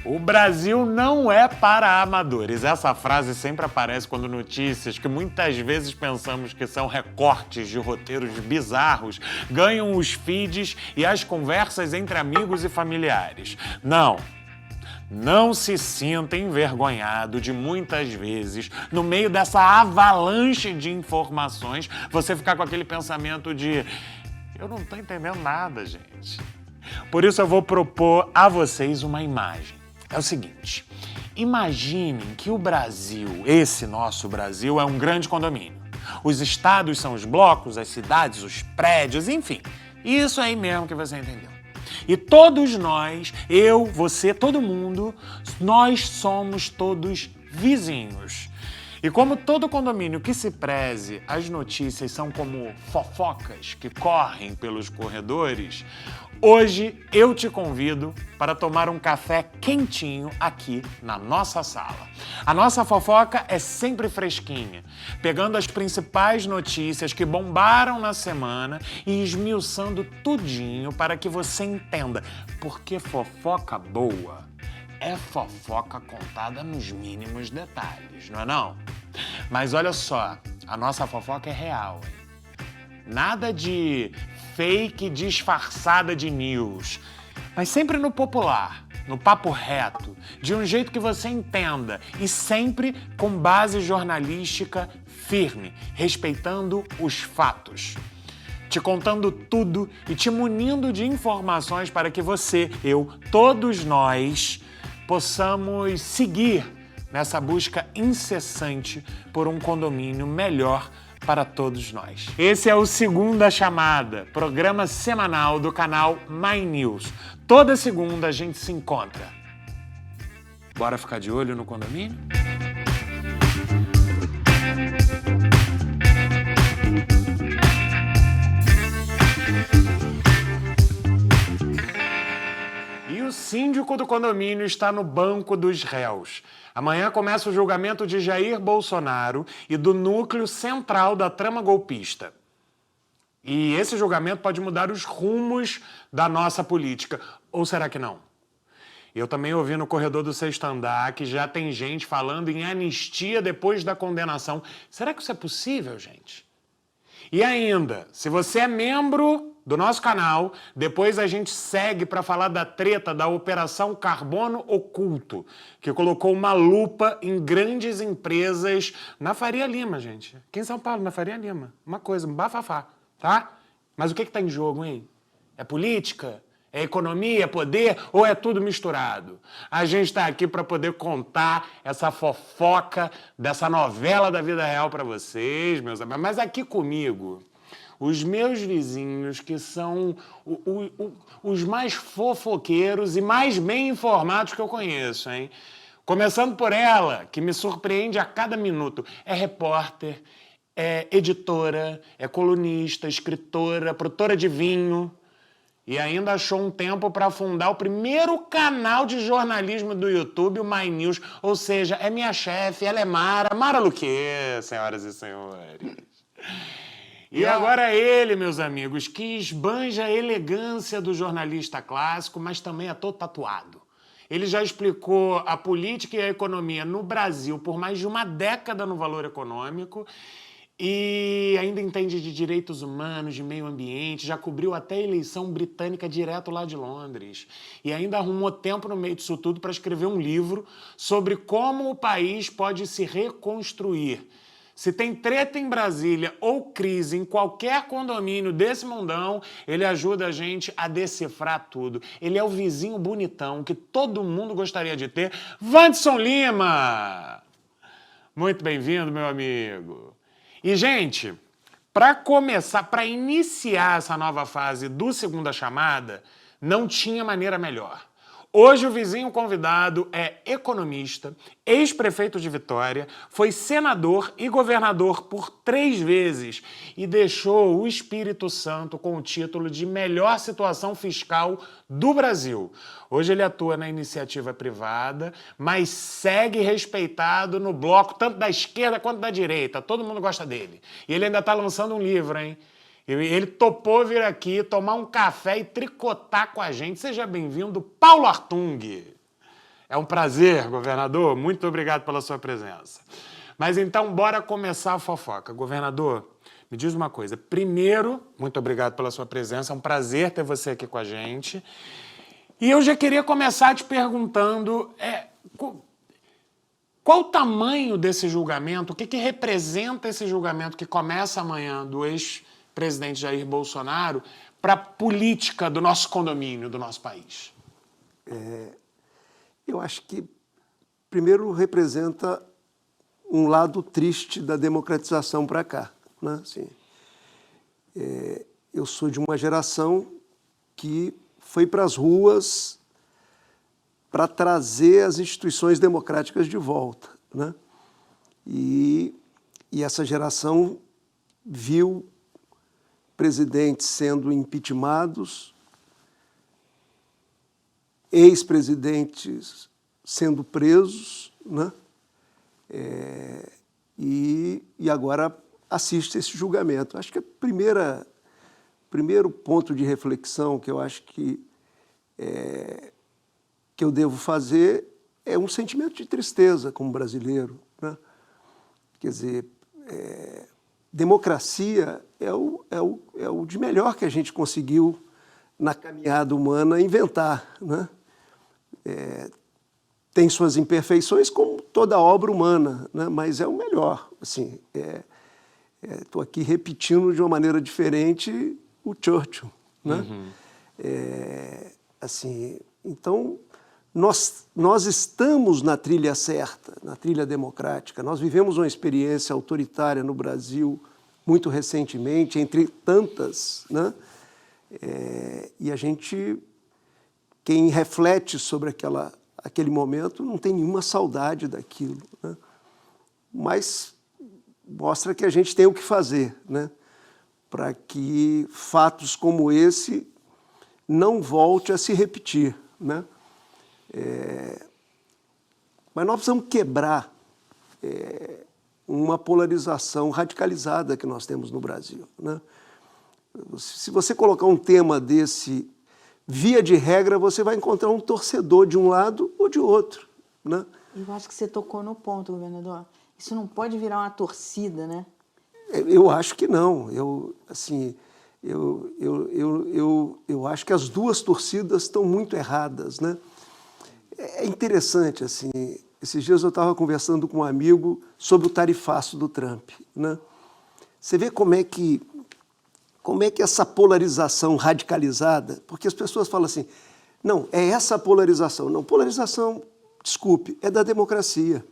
O Brasil não é para amadores. Essa frase sempre aparece quando notícias que muitas vezes pensamos que são recortes de roteiros bizarros ganham os feeds e as conversas entre amigos e familiares. Não se sinta envergonhado de muitas vezes, no meio dessa avalanche de informações, você ficar com aquele pensamento de eu não tô entendendo nada, gente. Por isso eu vou propor a vocês uma imagem. É o seguinte, imaginem que o Brasil, esse nosso Brasil, é um grande condomínio. Os estados são os blocos, as cidades, os prédios, enfim. Isso aí mesmo que você entendeu. E todos nós, eu, você, todo mundo, nós somos todos vizinhos. E como todo condomínio que se preze, as notícias são como fofocas que correm pelos corredores, hoje eu te convido para tomar um café quentinho aqui na nossa sala. A nossa fofoca é sempre fresquinha, pegando as principais notícias que bombaram na semana e esmiuçando tudinho para que você entenda, porque fofoca boa é fofoca contada nos mínimos detalhes, não é não? Mas olha só, a nossa fofoca é real, hein? Nada de fake disfarçada de news, mas sempre no popular, no papo reto, de um jeito que você entenda e sempre com base jornalística firme, respeitando os fatos. Te contando tudo e te munindo de informações para que você, eu, todos nós possamos seguir nessa busca incessante por um condomínio melhor para todos nós. Esse é o Segunda Chamada, programa semanal do canal My News. Toda segunda a gente se encontra. Bora ficar de olho no condomínio? E o síndico do condomínio está no banco dos réus. Amanhã começa o julgamento de Jair Bolsonaro e do núcleo central da trama golpista. E esse julgamento pode mudar os rumos da nossa política. Ou será que não? Eu também ouvi no corredor do sexto andar que já tem gente falando em anistia depois da condenação. Será que isso é possível, gente? E ainda, se você é membro do nosso canal, depois a gente segue para falar da treta da Operação Carbono Oculto, que colocou uma lupa em grandes empresas na Faria Lima, gente. Aqui em São Paulo, na Faria Lima. Uma coisa, um bafafá, tá? Mas o que tá em jogo, hein? É política? É economia, é poder ou é tudo misturado? A gente está aqui para poder contar essa fofoca dessa novela da vida real para vocês, meus amigos. Mas aqui comigo, os meus vizinhos, que são os mais fofoqueiros e mais bem informados que eu conheço, hein? Começando por ela, que me surpreende a cada minuto. É repórter, é editora, é colunista, escritora, produtora de vinho. E ainda achou um tempo para fundar o primeiro canal de jornalismo do YouTube, o My News. Ou seja, é minha chefe, ela é Mara Luque, senhoras e senhores. E agora é ele, meus amigos, que esbanja a elegância do jornalista clássico, mas também é todo tatuado. Ele já explicou a política e a economia no Brasil por mais de uma década no Valor Econômico e ainda entende de direitos humanos, de meio ambiente, já cobriu até a eleição britânica direto lá de Londres. E ainda arrumou tempo no meio disso tudo para escrever um livro sobre como o país pode se reconstruir. Se tem treta em Brasília ou crise em qualquer condomínio desse mundão, ele ajuda a gente a decifrar tudo. Ele é o vizinho bonitão que todo mundo gostaria de ter. Wanderson Lima! Muito bem-vindo, meu amigo. E, gente, para começar, para iniciar essa nova fase do Segunda Chamada, não tinha maneira melhor. Hoje o vizinho convidado é economista, ex-prefeito de Vitória, foi senador e governador por 3 vezes e deixou o Espírito Santo com o título de melhor situação fiscal do Brasil. Hoje ele atua na iniciativa privada, mas segue respeitado no bloco tanto da esquerda quanto da direita. Todo mundo gosta dele. E ele ainda está lançando um livro, hein? Ele topou vir aqui, tomar um café e tricotar com a gente. Seja bem-vindo, Paulo Artung. É um prazer, governador. Muito obrigado pela sua presença. Mas então, bora começar a fofoca. Governador, me diz uma coisa. Primeiro, muito obrigado pela sua presença. É um prazer ter você aqui com a gente. E eu já queria começar te perguntando qual o tamanho desse julgamento, o que representa esse julgamento que começa amanhã do ex-presidente Jair Bolsonaro para a política do nosso condomínio, do nosso país? Eu acho que, primeiro, representa um lado triste da democratização para cá, né? Assim, eu sou de uma geração que foi para as ruas para trazer as instituições democráticas de volta, né? E essa geração viu presidentes sendo impeachmentados, ex-presidentes sendo presos, né? E agora assiste esse julgamento. Acho que primeiro ponto de reflexão que eu acho que eu devo fazer é um sentimento de tristeza como brasileiro, né? Quer dizer, democracia é o de melhor que a gente conseguiu na caminhada humana inventar, né? Tem suas imperfeições como toda obra humana, né? Mas é o melhor. Assim, estou aqui repetindo de uma maneira diferente o Churchill, né? Uhum. Assim, então, nós estamos na trilha certa, na trilha democrática. Nós vivemos uma experiência autoritária no Brasil muito recentemente, entre tantas, né? E a gente, quem reflete sobre aquele momento, não tem nenhuma saudade daquilo, né? Mas mostra que a gente tem o que fazer, né? Para que fatos como esse não volte a se repetir, né? Mas nós precisamos quebrar uma polarização radicalizada que nós temos no Brasil, né? Se você colocar um tema desse, via de regra, você vai encontrar um torcedor de um lado ou de outro, né? Eu acho que você tocou no ponto, governador. Isso não pode virar uma torcida, né? Eu acho que não. Eu acho que as duas torcidas estão muito erradas, né? É interessante, assim, esses dias eu estava conversando com um amigo sobre o tarifaço do Trump, né? Você vê como é que essa polarização radicalizada, porque as pessoas falam assim, não, é essa polarização. Não, polarização, desculpe, é da democracia.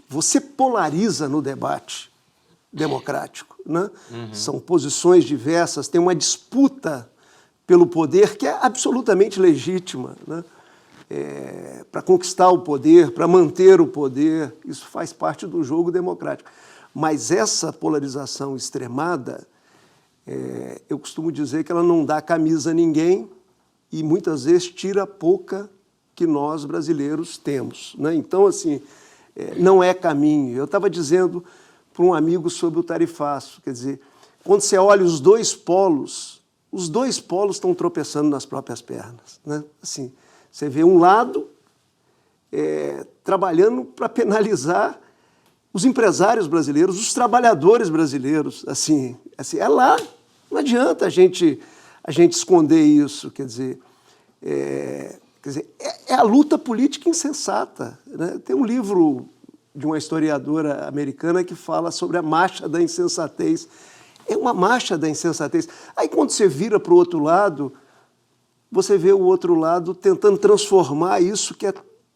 Você polariza no debate democrático, né? Uhum. São posições diversas, tem uma disputa pelo poder que é absolutamente legítima, né? Para conquistar o poder, para manter o poder, isso faz parte do jogo democrático. Mas essa polarização extremada, eu costumo dizer que ela não dá camisa a ninguém e muitas vezes tira a pouca que nós brasileiros temos, né? Então, assim, não é caminho. Eu estava dizendo para um amigo sobre o tarifaço, quer dizer, quando você olha os dois polos estão tropeçando nas próprias pernas, né? Assim, você vê um lado trabalhando para penalizar os empresários brasileiros, os trabalhadores brasileiros, assim, é lá, não adianta a gente esconder isso, quer dizer, é a luta política insensata, né? Tem um livro de uma historiadora americana que fala sobre a marcha da insensatez. É uma marcha da insensatez. Aí quando você vira para o outro lado, você vê o outro lado tentando transformar isso que é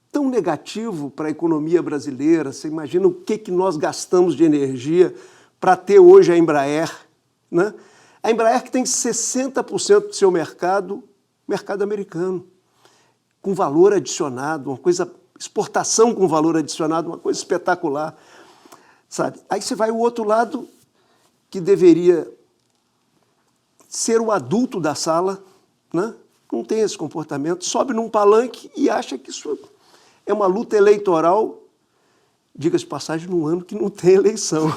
tão negativo para a economia brasileira. Você imagina o que nós gastamos de energia para ter hoje a Embraer, né? A Embraer que tem 60% do seu mercado americano, com valor adicionado, uma coisa, exportação com valor adicionado, uma coisa espetacular, sabe? Aí você vai ao outro lado, que deveria ser o adulto da sala, né? Não tem esse comportamento, sobe num palanque e acha que isso é uma luta eleitoral, diga-se de passagem, num ano que não tem eleição.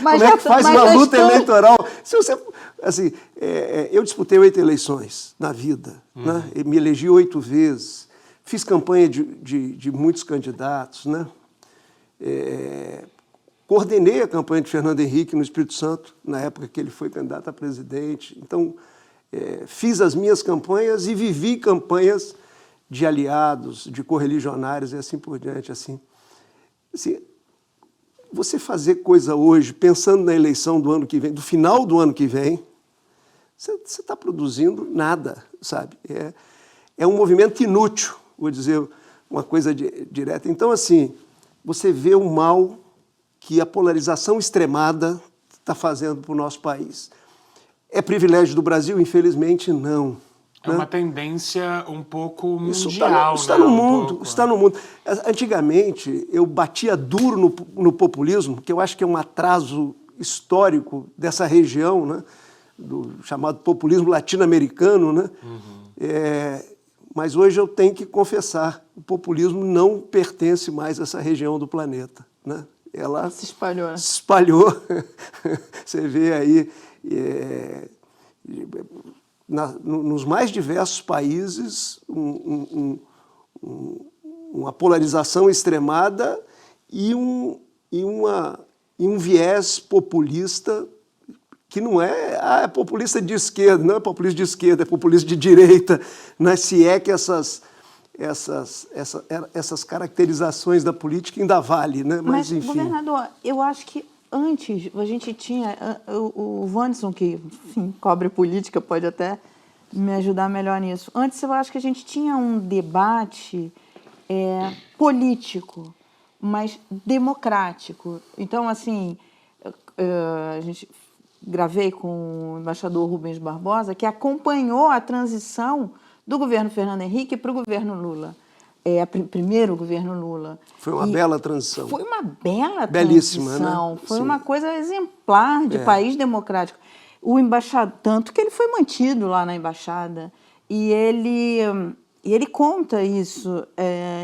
Mas como é que faz uma luta eleitoral? Se você, assim, eu disputei 8 eleições na vida, né? Me elegi 8 vezes, fiz campanha de muitos candidatos, né? Coordenei a campanha de Fernando Henrique no Espírito Santo, na época que ele foi candidato a presidente. Então, fiz as minhas campanhas e vivi campanhas de aliados, de correligionários e assim por diante. Assim, você fazer coisa hoje, pensando na eleição do ano que vem, do final do ano que vem, você está produzindo nada, sabe? É um movimento inútil, vou dizer uma coisa direta. Então, assim, você vê o mal que a polarização extremada está fazendo para o nosso país. É privilégio do Brasil? Infelizmente, não. É uma tendência um pouco Isso mundial, está né? no mundo, está no mundo. Antigamente, eu batia duro no populismo, que eu acho que é um atraso histórico dessa região, né? Do chamado populismo latino-americano, né? Mas hoje eu tenho que confessar, o populismo não pertence mais a essa região do planeta, né? Ela Se espalhou. Né? Se espalhou. Você vê aí, nos mais diversos países, uma polarização extremada e um viés populista que não é populista de esquerda, não é populista de esquerda, é populista de direita, né? Se é que essas caracterizações da política ainda vale, né? Mas, enfim. governador, eu acho que antes a gente tinha... O Wanderson, que enfim, cobre política, pode até me ajudar melhor nisso. Antes eu acho que a gente tinha um debate político, mas democrático. Então, assim, a gente gravei com o embaixador Rubens Barbosa, que acompanhou a transição do governo Fernando Henrique para o governo Lula. Primeiro governo Lula. Foi uma bela transição. Foi uma bela Belíssima, transição. né? Foi Sim. uma coisa exemplar de país democrático. O embaixador, tanto que ele foi mantido lá na embaixada, e ele conta isso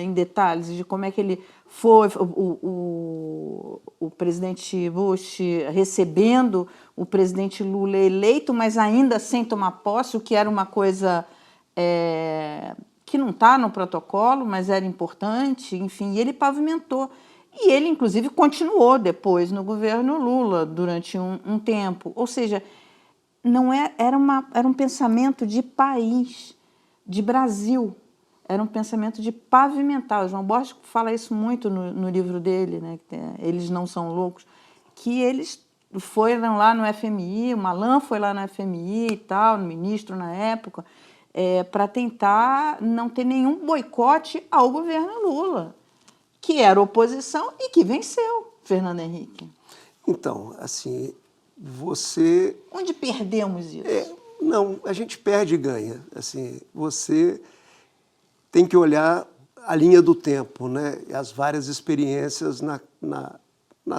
em detalhes, de como é que ele foi, o presidente Bush recebendo o presidente Lula eleito, mas ainda sem tomar posse, o que era uma coisa que não está no protocolo, mas era importante, enfim, e ele pavimentou. E ele, inclusive, continuou depois no governo Lula durante um tempo. Ou seja, não era um pensamento de país, de Brasil. Era um pensamento de pavimentar. O João Borges fala isso muito no livro dele, né? Eles Não São Loucos, que eles foram lá no FMI, o Malan foi lá no FMI e tal, no ministro na época, para tentar não ter nenhum boicote ao governo Lula, que era oposição e que venceu Fernando Henrique. Então, assim, você... Onde perdemos isso? Não, a gente perde e ganha. Assim, você tem que olhar a linha do tempo, né? As várias experiências na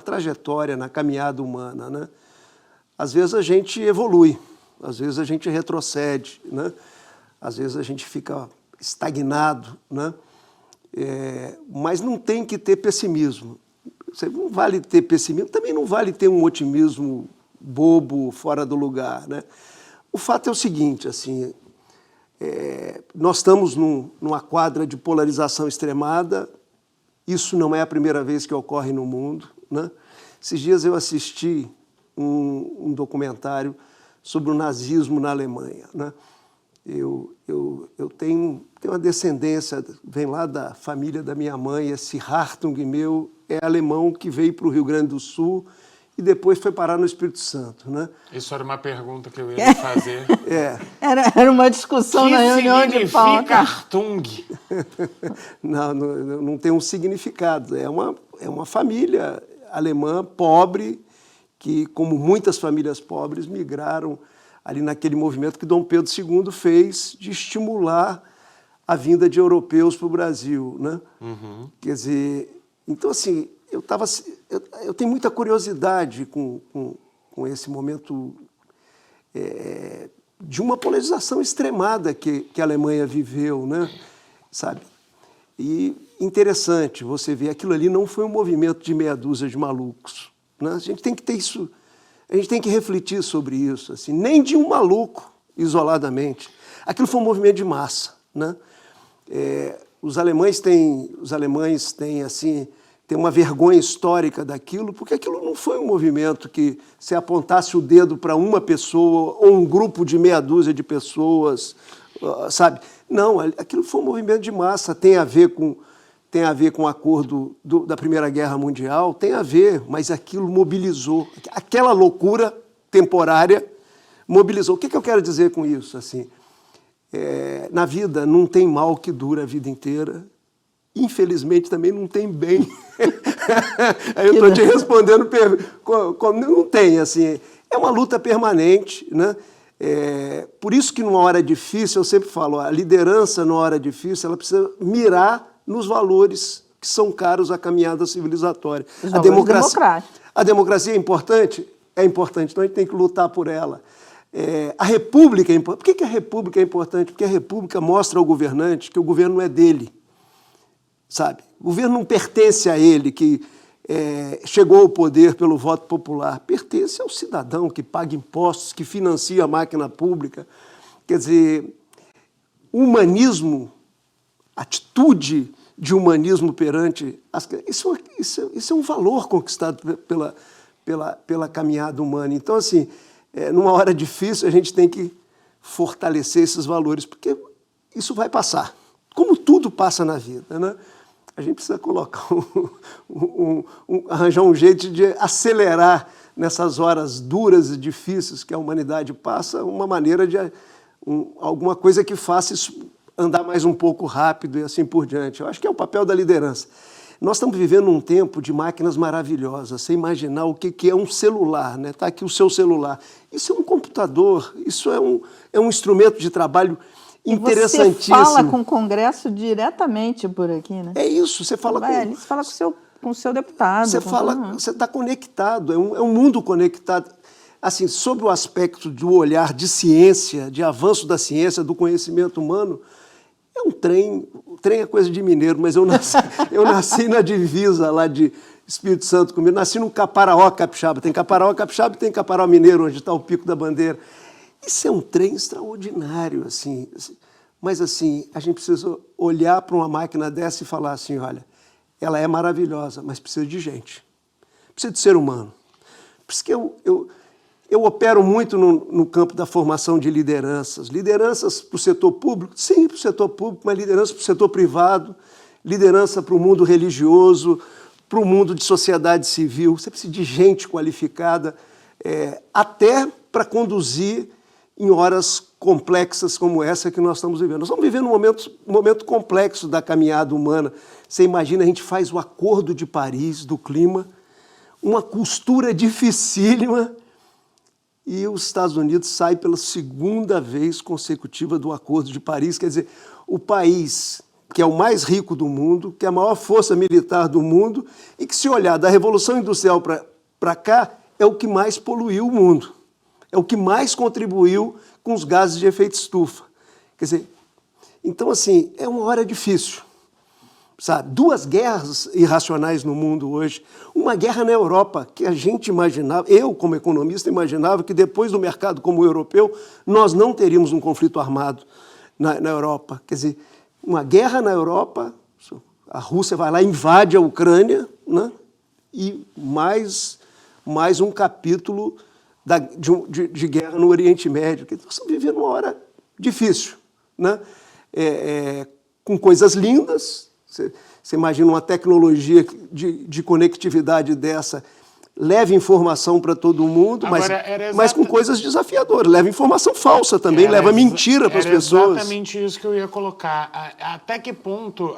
trajetória, na caminhada humana, né? Às vezes a gente evolui, às vezes a gente retrocede, né? Às vezes a gente fica estagnado, né? Mas não tem que ter pessimismo. Não vale ter pessimismo, também não vale ter um otimismo bobo, fora do lugar, né? O fato é o seguinte, assim, nós estamos numa quadra de polarização extremada, isso não é a primeira vez que ocorre no mundo, né? Esses dias eu assisti um documentário sobre o nazismo na Alemanha, né? Eu tenho uma descendência, vem lá da família da minha mãe, esse Hartung meu é alemão que veio para o Rio Grande do Sul e depois foi parar no Espírito Santo, né? Isso era uma pergunta que eu ia fazer. Era uma discussão na reunião de pauta. Que significa Hartung? Não tem um significado. É uma família alemã pobre que, como muitas famílias pobres, migraram ali naquele movimento que Dom Pedro II fez de estimular a vinda de europeus para o Brasil, né? Uhum. Quer dizer, então assim, eu tenho muita curiosidade com esse momento de uma polarização extremada que a Alemanha viveu, né? Sabe? E interessante você ver, aquilo ali não foi um movimento de meia dúzia de malucos, né? A gente tem que ter isso. A gente tem que refletir sobre isso, assim, nem de um maluco, isoladamente. Aquilo foi um movimento de massa, né? os alemães têm assim, tem uma vergonha histórica daquilo, porque aquilo não foi um movimento que se apontasse o dedo para uma pessoa ou um grupo de meia dúzia de pessoas, sabe? Não, aquilo foi um movimento de massa, tem a ver com o acordo da Primeira Guerra Mundial, tem a ver, mas aquilo mobilizou. Aquela loucura temporária mobilizou. O que eu quero dizer com isso? Assim, na vida não tem mal que dura a vida inteira. Infelizmente também não tem bem. Aí eu estou te respondendo, não tem, assim, é uma luta permanente, né? Por isso que numa hora difícil, eu sempre falo, a liderança numa hora difícil, ela precisa mirar nos valores que são caros à caminhada civilizatória. A democracia é importante? É importante, então a gente tem que lutar por ela. A república é importante. Por que a república é importante? Porque a república mostra ao governante que o governo não é dele, sabe? O governo não pertence a ele, que chegou ao poder pelo voto popular. Pertence ao cidadão que paga impostos, que financia a máquina pública. Quer dizer, humanismo, atitude de humanismo perante... Isso é um valor conquistado pela caminhada humana. Então, assim, numa hora difícil, a gente tem que fortalecer esses valores, porque isso vai passar. Como tudo passa na vida, né? A gente precisa colocar arranjar um jeito de acelerar nessas horas duras e difíceis que a humanidade passa, uma maneira de alguma coisa que faça isso andar mais um pouco rápido e assim por diante. Eu acho que é o papel da liderança. Nós estamos vivendo um tempo de máquinas maravilhosas. Você imaginar o que é um celular, né? Está aqui o seu celular. Isso é um computador, isso é um instrumento de trabalho interessantíssimo. Você fala com o Congresso diretamente por aqui, né? É isso, você fala Você fala com o seu deputado. Você está conectado, é um mundo conectado. Assim, sob o aspecto do olhar de ciência, de avanço da ciência, do conhecimento humano, é um trem. O trem é coisa de mineiro, mas eu nasci na divisa lá de Espírito Santo comigo. Nasci no Caparaó Capixaba. Tem Caparaó Capixaba e tem Caparaó Mineiro, onde está o Pico da Bandeira. Isso é um trem extraordinário, assim. Mas, assim, a gente precisa olhar para uma máquina dessa e falar assim, olha, ela é maravilhosa, mas precisa de gente. Precisa de ser humano. Por isso que eu opero muito no campo da formação de lideranças. Lideranças para o setor público, sim, para o setor público, mas liderança para o setor privado, liderança para o mundo religioso, para o mundo de sociedade civil. Você precisa de gente qualificada, até para conduzir em horas complexas como essa que nós estamos vivendo. Nós estamos vivendo um momento complexo da caminhada humana. Você imagina, a gente faz o Acordo de Paris do clima, uma costura dificílima, e os Estados Unidos saem pela segunda vez consecutiva do Acordo de Paris. Quer dizer, o país que é o mais rico do mundo, que é a maior força militar do mundo, e que, se olhar da Revolução Industrial para cá, é o que mais poluiu o mundo. É o que mais contribuiu com os gases de efeito estufa. Quer dizer, então, assim, é uma hora difícil. Sabe? 2 guerras irracionais no mundo hoje. Uma guerra na Europa, que a gente imaginava, eu como economista imaginava que depois do mercado como o europeu, nós não teríamos um conflito armado na Europa. Quer dizer, uma guerra na Europa, a Rússia vai lá, invade a Ucrânia, né? E mais um capítulo de guerra no Oriente Médio. Nós estamos vivendo uma hora difícil, né? Com coisas lindas. Você imagina uma tecnologia de conectividade dessa, leva informação para todo mundo, mas com coisas desafiadoras. Leva informação falsa também, leva mentira para as pessoas. Exatamente isso que eu ia colocar. Até que ponto,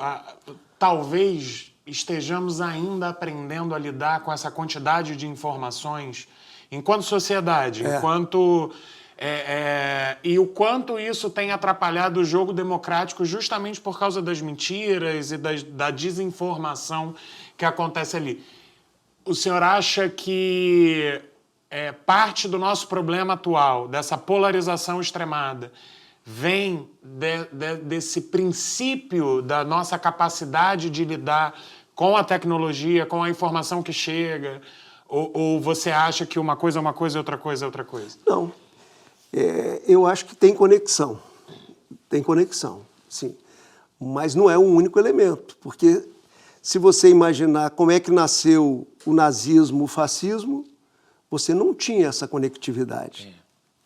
talvez, estejamos ainda aprendendo a lidar com essa quantidade de informações enquanto sociedade, e o quanto isso tem atrapalhado o jogo democrático justamente por causa das mentiras e da desinformação que acontece ali. O senhor acha que parte do nosso problema atual, dessa polarização extremada, vem desse princípio da nossa capacidade de lidar com a tecnologia, com a informação que chega? Ou você acha que uma coisa é uma coisa e outra coisa é outra coisa? Não. Eu acho que tem conexão. Tem conexão, sim. mas não é um único elemento, porque se você imaginar como é que nasceu o nazismo, o fascismo, você não tinha essa conectividade,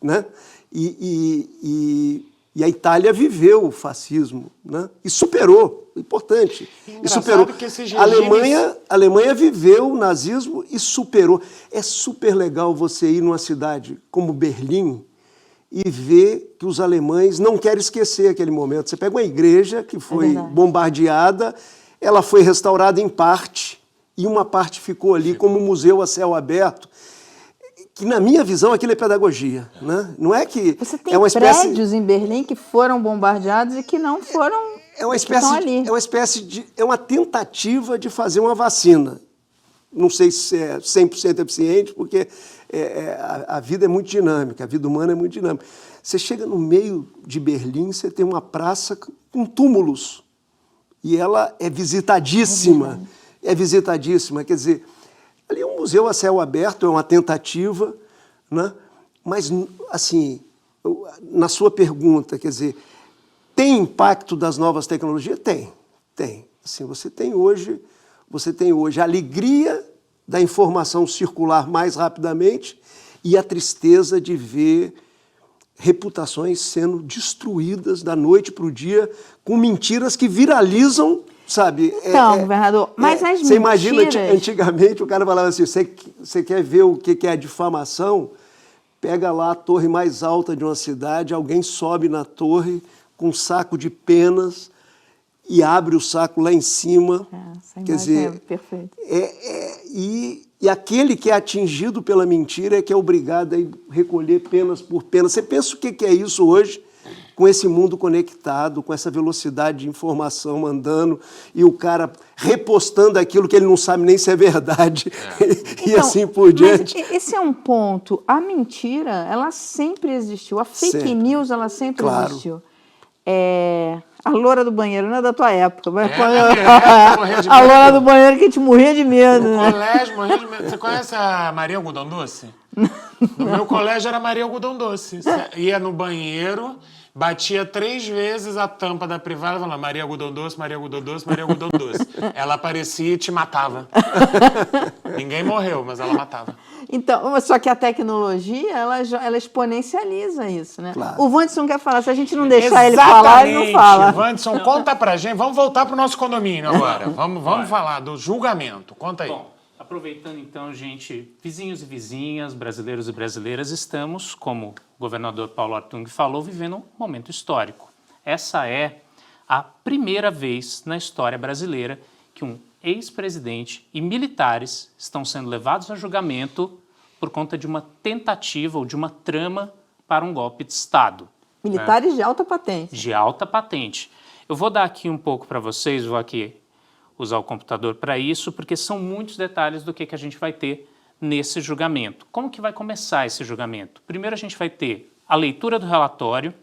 né? E a Itália viveu o fascismo, né? E superou, importante. E superou. Que esses A regimes... Alemanha viveu o nazismo e superou. É super legal você ir numa cidade como Berlim e ver que os alemães não querem esquecer aquele momento. Você pega uma igreja que foi bombardeada, ela foi restaurada em parte, e uma parte ficou ali como museu a céu aberto, que na minha visão aquilo é pedagogia, né? Não é que Você tem é uma espécie prédios em Berlim que foram bombardeados e que não foram, é uma estão ali. é uma tentativa de fazer uma vacina. Não sei se é 100% eficiente, porque a vida é muito dinâmica, a vida humana é muito dinâmica. Você chega no meio de Berlim, você tem uma praça com túmulos, e ela é visitadíssima. É visitadíssima, quer dizer, ali é um museu a céu aberto, é uma tentativa, né? Mas, assim, na sua pergunta, quer dizer, tem impacto das novas tecnologias? Tem. Assim, você tem hoje a alegria da informação circular mais rapidamente e a tristeza de ver reputações sendo destruídas da noite para o dia com mentiras que viralizam, sabe? Então, governador, mas as você mentiras... imagina, antigamente o cara falava assim, você quer ver o que é a difamação? Pega lá a torre mais alta de uma cidade, alguém sobe na torre com um saco de penas e abre o saco lá em cima. Quer dizer, é perfeito. E aquele que é atingido pela mentira é que é obrigado a recolher penas por penas. Você pensa o que é isso hoje, com esse mundo conectado, com essa velocidade de informação mandando, e o cara repostando aquilo que ele não sabe nem se é verdade, e então, assim por diante. Mas esse é um ponto. A mentira, ela sempre existiu. A fake news, ela sempre existiu. A loura do banheiro, não é da tua época. Mas a loura do banheiro que te morria de medo. No colégio, morria de medo. Você conhece a Maria Algodão Doce? No meu colégio era Maria Algodão Doce. Você ia no banheiro, batia 3 vezes a tampa da privada, falando Maria Algodão Doce, Maria Algodão Doce, Maria Algodão Doce. Ela aparecia e te matava. Ninguém morreu, mas ela matava. Então, só que a tecnologia, ela exponencializa isso, né? Claro. O Wanderson quer falar, se a gente não deixar ele falar, ele não fala. Wanderson, conta pra gente, vamos voltar pro nosso condomínio agora. Vamos falar do julgamento, conta aí. Bom, aproveitando então, gente, vizinhos e vizinhas, brasileiros e brasileiras, estamos, como o governador Paulo Artung falou, vivendo um momento histórico. Essa é a primeira vez na história brasileira que um ex-presidente e militares estão sendo levados a julgamento por conta de uma tentativa ou de uma trama para um golpe de Estado. Militares de alta patente. De alta patente. Eu vou dar aqui um pouco para vocês, vou aqui usar o computador para isso, porque são muitos detalhes do que a gente vai ter nesse julgamento. Como que vai começar esse julgamento? Primeiro a gente vai ter a leitura do relatório,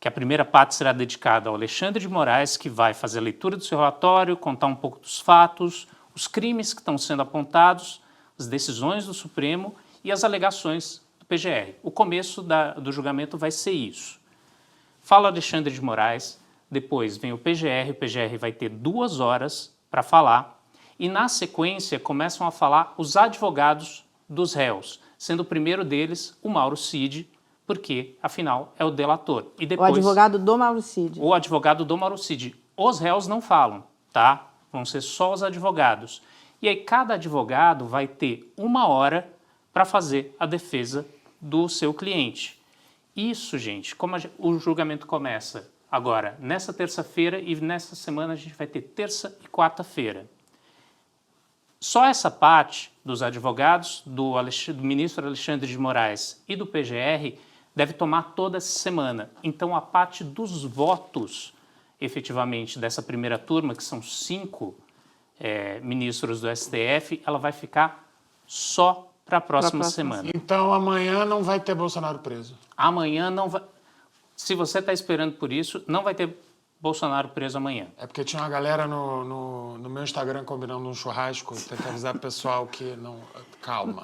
que a primeira parte será dedicada ao Alexandre de Moraes, que vai fazer a leitura do seu relatório, contar um pouco dos fatos, os crimes que estão sendo apontados, as decisões do Supremo e as alegações do PGR. O começo do julgamento vai ser isso. Fala o Alexandre de Moraes, depois vem o PGR vai ter 2 horas para falar, e na sequência começam a falar os advogados dos réus, sendo o primeiro deles o Mauro Cid, porque, afinal, é o delator. E depois, o advogado do Mauro Cid. O advogado do Mauro Cid. Os réus não falam, tá? Vão ser só os advogados. E aí cada advogado vai ter 1 hora para fazer a defesa do seu cliente. Isso, gente, como o julgamento começa agora, nessa terça-feira, e nessa semana a gente vai ter terça e quarta-feira. Só essa parte dos advogados, do ministro Alexandre de Moraes e do PGR, deve tomar toda essa semana. Então, a parte dos votos, efetivamente, dessa primeira turma, que são 5 ministros do STF, ela vai ficar só para a próxima semana. Então, amanhã não vai ter Bolsonaro preso? Amanhã não vai... Se você está esperando por isso, não vai ter Bolsonaro preso amanhã. É porque tinha uma galera no meu Instagram combinando um churrasco. Tem que avisar o pessoal que não... Calma.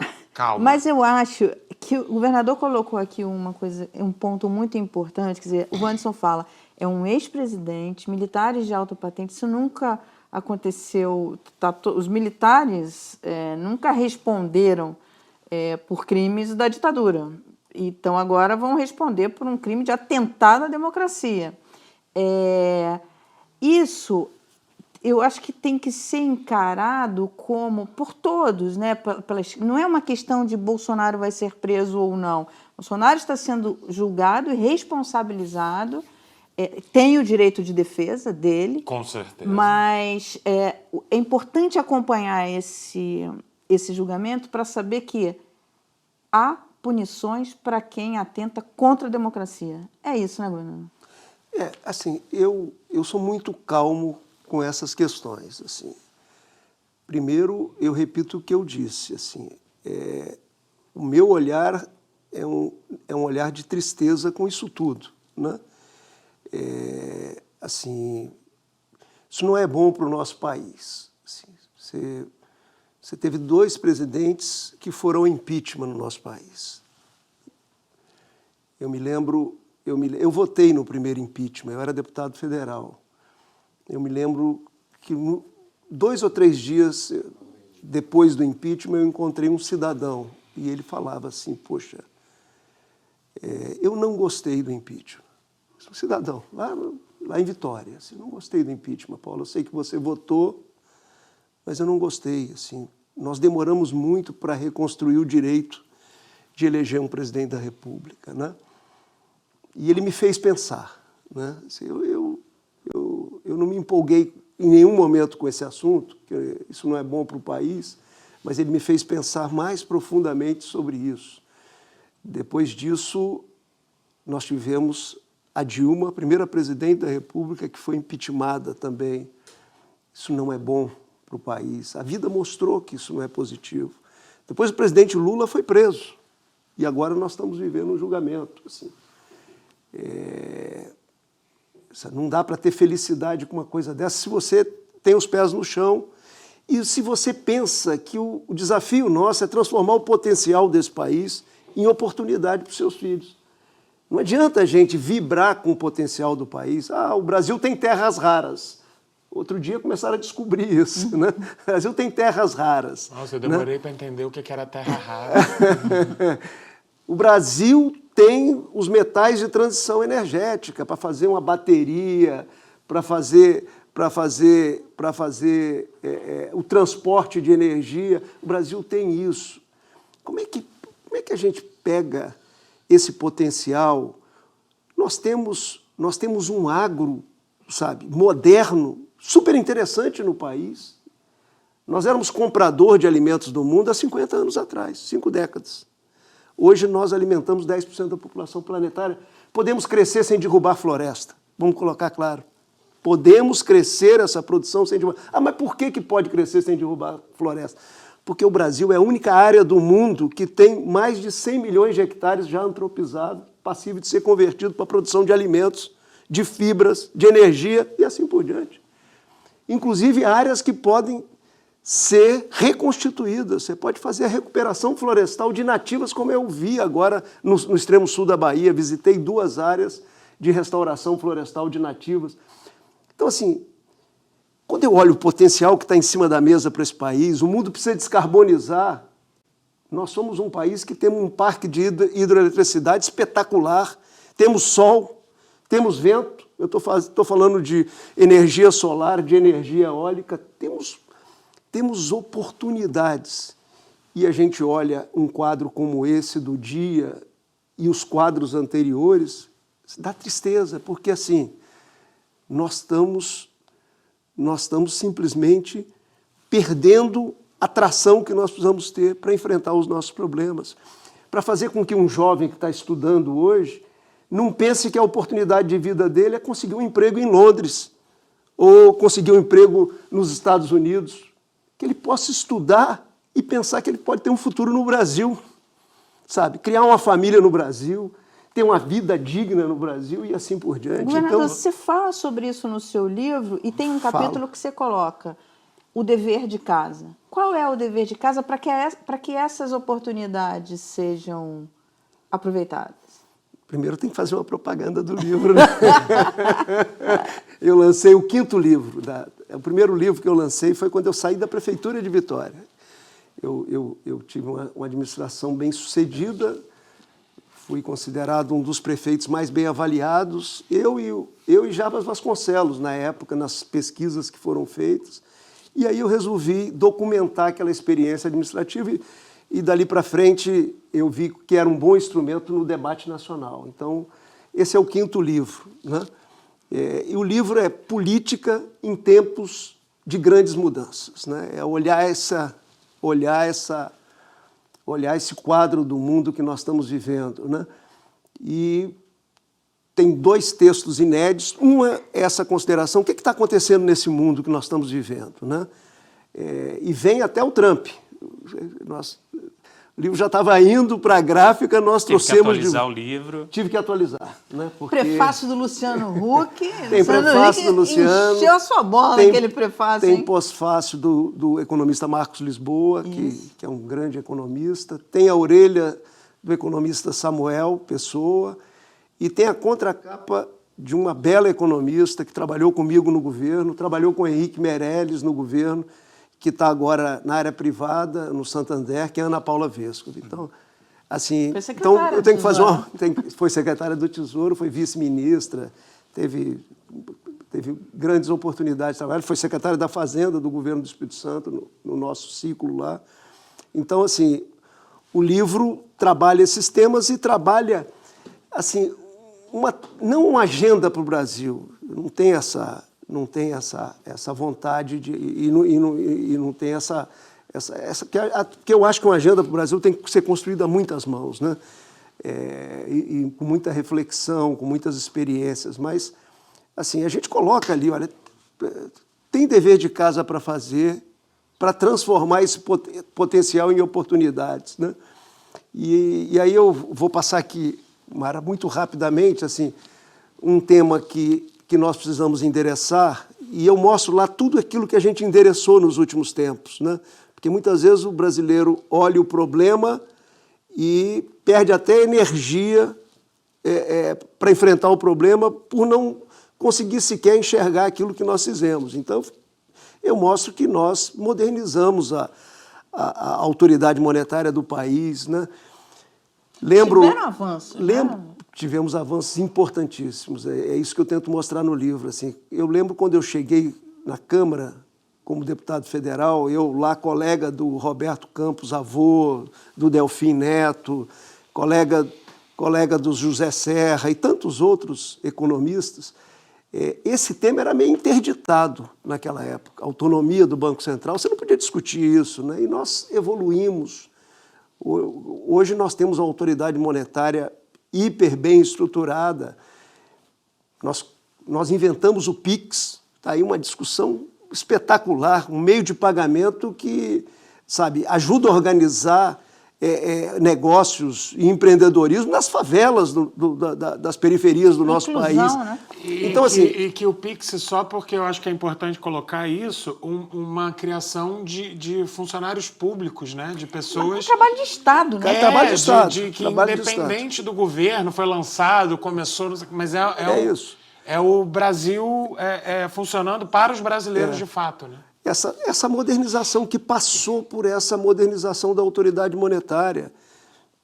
Mas eu acho que o governador colocou aqui um ponto muito importante, quer dizer, o Anderson fala, é um ex-presidente, militares de alta patente, isso nunca aconteceu, os militares nunca responderam por crimes da ditadura, então agora vão responder por um crime de atentado à democracia. Isso eu acho que tem que ser encarado como, por todos, né? Não é uma questão de Bolsonaro vai ser preso ou não. Bolsonaro está sendo julgado e responsabilizado, tem o direito de defesa dele. Com certeza. Mas é importante acompanhar esse julgamento para saber que há punições para quem atenta contra a democracia. É isso, né, Bruno? Assim, eu sou muito calmo com essas questões, assim. Primeiro, eu repito o que eu disse, assim, o meu olhar é um olhar de tristeza com isso tudo, né? Assim, isso não é bom para o nosso país. Assim, você teve 2 presidentes que foram impeachment no nosso país. Eu votei no primeiro impeachment, eu era deputado federal. Eu me lembro que 2 ou 3 dias depois do impeachment eu encontrei um cidadão e ele falava assim, poxa, eu não gostei do impeachment. Um cidadão, lá em Vitória, assim, não gostei do impeachment, Paulo, eu sei que você votou, mas eu não gostei. Assim, nós demoramos muito para reconstruir o direito de eleger um presidente da República, né? E ele me fez pensar, né? Assim, eu não me empolguei em nenhum momento com esse assunto, que isso não é bom para o país, mas ele me fez pensar mais profundamente sobre isso. Depois disso, nós tivemos a Dilma, a primeira presidente da República, que foi impeachmentada também. Isso não é bom para o país. A vida mostrou que isso não é positivo. Depois o presidente Lula foi preso. E agora nós estamos vivendo um julgamento. Assim. Não dá para ter felicidade com uma coisa dessa se você tem os pés no chão e se você pensa que o desafio nosso é transformar o potencial desse país em oportunidade para os seus filhos. Não adianta a gente vibrar com o potencial do país. O Brasil tem terras raras. Outro dia começaram a descobrir isso, né? O Brasil tem terras raras. Nossa, eu demorei, né, para entender o que era terra rara. O Brasil tem os metais de transição energética para fazer uma bateria, para fazer o transporte de energia. O Brasil tem isso. Como é que a gente pega esse potencial? Nós temos um agro, sabe, moderno, super interessante no país. Nós éramos comprador de alimentos do mundo há 50 anos atrás, 5 décadas. Hoje nós alimentamos 10% da população planetária. Podemos crescer sem derrubar floresta. Vamos colocar claro. Podemos crescer essa produção sem derrubar. Mas por que pode crescer sem derrubar floresta? Porque o Brasil é a única área do mundo que tem mais de 100 milhões de hectares já antropizados, passível de ser convertido para a produção de alimentos, de fibras, de energia e assim por diante. Inclusive áreas que podem ser reconstituídas. Você pode fazer a recuperação florestal de nativas, como eu vi agora no extremo sul da Bahia. Visitei 2 áreas de restauração florestal de nativas. Então, assim, quando eu olho o potencial que está em cima da mesa para esse país, o mundo precisa descarbonizar. Nós somos um país que temos um parque de hidroeletricidade espetacular, temos sol, temos vento, eu estou falando de energia solar, de energia eólica, temos oportunidades. E a gente olha um quadro como esse do dia e os quadros anteriores, dá tristeza, porque assim, nós estamos simplesmente perdendo a tração que nós precisamos ter para enfrentar os nossos problemas. Para fazer com que um jovem que está estudando hoje não pense que a oportunidade de vida dele é conseguir um emprego em Londres ou conseguir um emprego nos Estados Unidos. Que ele possa estudar e pensar que ele pode ter um futuro no Brasil, sabe? Criar uma família no Brasil, ter uma vida digna no Brasil e assim por diante. Governador, você fala sobre isso no seu livro e tem um capítulo que você coloca o dever de casa. Qual é o dever de casa para que essas oportunidades sejam aproveitadas? Primeiro tem que fazer uma propaganda do livro, né? Eu lancei o 5º livro. O primeiro livro que eu lancei foi quando eu saí da Prefeitura de Vitória. Eu tive uma administração bem sucedida, fui considerado um dos prefeitos mais bem avaliados, eu e Jarbas Vasconcelos, na época, nas pesquisas que foram feitas. E aí eu resolvi documentar aquela experiência administrativa e dali para frente eu vi que era um bom instrumento no debate nacional. Então, esse é o 5º livro, né? E o livro é Política em Tempos de Grandes Mudanças, né? É olhar esse quadro do mundo que nós estamos vivendo, né? E tem 2 textos inéditos. Uma é essa consideração, o que está acontecendo nesse mundo que nós estamos vivendo, né? E vem até o Trump. O livro já estava indo para a gráfica, nós trouxemos... Tive que atualizar o livro. Tive que atualizar, né? Porque Prefácio do Luciano Huck. Tem prefácio do Luciano. Encheu a sua bola naquele prefácio, Tem hein? pós-fácio do economista Marcos Lisboa, que é um grande economista. Tem a orelha do economista Samuel Pessoa. E tem a contracapa de uma bela economista que trabalhou comigo no governo, trabalhou com o Henrique Meirelles no governo, que está agora na área privada, no Santander, que é a Ana Paula Vesco. Então, assim, então eu tenho que fazer foi secretária do Tesouro, foi vice-ministra, teve grandes oportunidades de trabalho, foi secretária da Fazenda do governo do Espírito Santo, no nosso ciclo lá. Então, assim, o livro trabalha esses temas e trabalha, assim, não uma agenda para o Brasil, não tem essa vontade e não tem essa que eu acho que uma agenda para o Brasil tem que ser construída a muitas mãos, né? E com muita reflexão, com muitas experiências, mas assim, a gente coloca ali, olha, tem dever de casa para fazer, para transformar esse potencial em oportunidades, né? E aí eu vou passar aqui, Mara, muito rapidamente, assim, um tema que nós precisamos endereçar, e eu mostro lá tudo aquilo que a gente endereçou nos últimos tempos, né? Porque muitas vezes o brasileiro olha o problema e perde até energia para enfrentar o problema por não conseguir sequer enxergar aquilo que nós fizemos. Então, eu mostro que nós modernizamos a autoridade monetária do país, né? Tiveram avanços, Tivemos avanços importantíssimos, é isso que eu tento mostrar no livro. Assim. Eu lembro quando eu cheguei na Câmara como deputado federal, eu lá, colega do Roberto Campos, avô, do Delfim Neto, colega do José Serra e tantos outros economistas, esse tema era meio interditado naquela época, a autonomia do Banco Central, você não podia discutir isso, né? E nós evoluímos. Hoje nós temos uma autoridade monetária hiper bem estruturada. Nós inventamos o PIX, está aí uma discussão espetacular, um meio de pagamento que, sabe, ajuda a organizar negócios e empreendedorismo nas favelas das periferias do nosso país. Né? Então, e que o PIX, só porque eu acho que é importante colocar isso, uma criação de funcionários públicos, né? De pessoas... É um trabalho de Estado, né? Trabalho de Estado. Que independente do governo, foi lançado, começou... Mas isso. É o Brasil funcionando para os brasileiros de fato, né? Essa modernização que passou por essa modernização da autoridade monetária.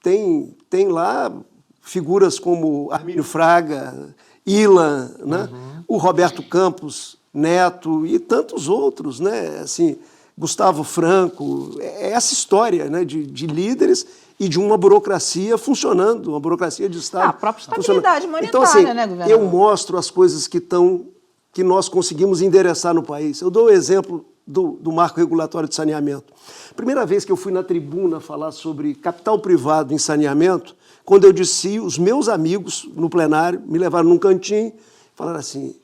Tem lá figuras como Armínio Fraga, Ilan, né? O Roberto Campos Neto e tantos outros, né? Assim, Gustavo Franco. É essa história, né? de líderes e de uma burocracia funcionando, uma burocracia de Estado. A própria estabilidade monetária, então, assim, né, governador? Eu mostro as coisas que nós conseguimos endereçar no país. Eu dou o exemplo do marco regulatório de saneamento. Primeira vez que eu fui na tribuna falar sobre capital privado em saneamento, quando eu disse, os meus amigos no plenário me levaram num cantinho e falaram assim,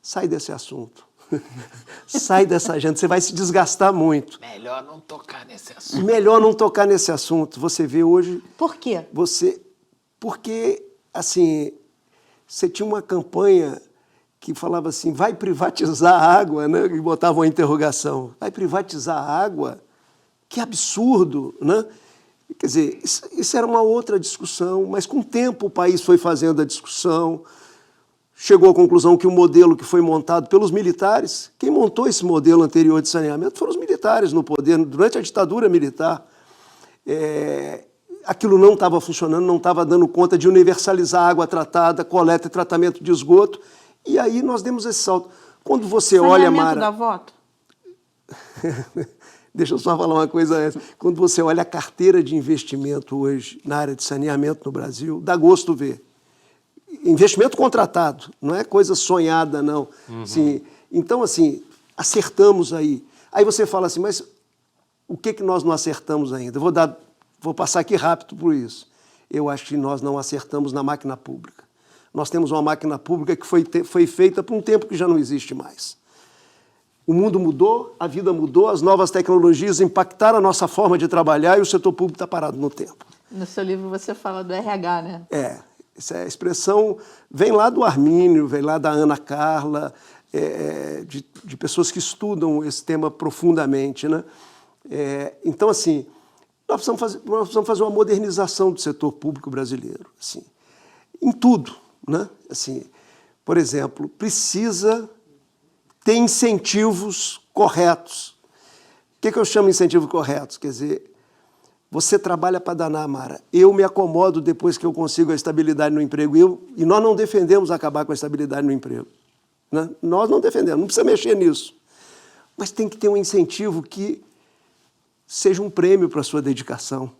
sai desse assunto, sai dessa agenda, você vai se desgastar muito. Melhor não tocar nesse assunto. Melhor não tocar nesse assunto. Você vê hoje... Por quê? Porque, assim, você tinha uma campanha que falava assim, vai privatizar a água, né? E botavam uma interrogação, vai privatizar a água? Que absurdo, né? Quer dizer, isso era uma outra discussão, mas com o tempo o país foi fazendo a discussão, chegou à conclusão que o modelo que foi montado pelos militares, quem montou esse modelo anterior de saneamento foram os militares no poder, durante a ditadura militar. Aquilo não estava funcionando, não estava dando conta de universalizar a água tratada, coleta e tratamento de esgoto, e aí nós demos esse salto. Quando você olha, Mara... Saneamento dá voto? Deixa eu só falar uma coisa antes. Quando você olha a carteira de investimento hoje na área de saneamento no Brasil, dá gosto ver. Investimento contratado, não é coisa sonhada, não. Assim, então, assim, acertamos aí. Aí você fala assim, mas o que nós não acertamos ainda? Vou passar aqui rápido por isso. Eu acho que nós não acertamos na máquina pública. Nós temos uma máquina pública que foi feita por um tempo que já não existe mais. O mundo mudou, a vida mudou, as novas tecnologias impactaram a nossa forma de trabalhar e o setor público está parado no tempo. No seu livro você fala do RH, né? Essa expressão vem lá do Armínio, vem lá da Ana Carla, de pessoas que estudam esse tema profundamente, né? Então, assim, nós precisamos fazer uma modernização do setor público brasileiro, assim, em tudo, né? Assim, por exemplo, precisa ter incentivos corretos. O que eu chamo de incentivos corretos? Quer dizer, você trabalha para danar, Mara. Eu me acomodo depois que eu consigo a estabilidade no emprego. E nós não defendemos acabar com a estabilidade no emprego, né? Nós não defendemos, não precisa mexer nisso. Mas tem que ter um incentivo que seja um prêmio para a sua dedicação.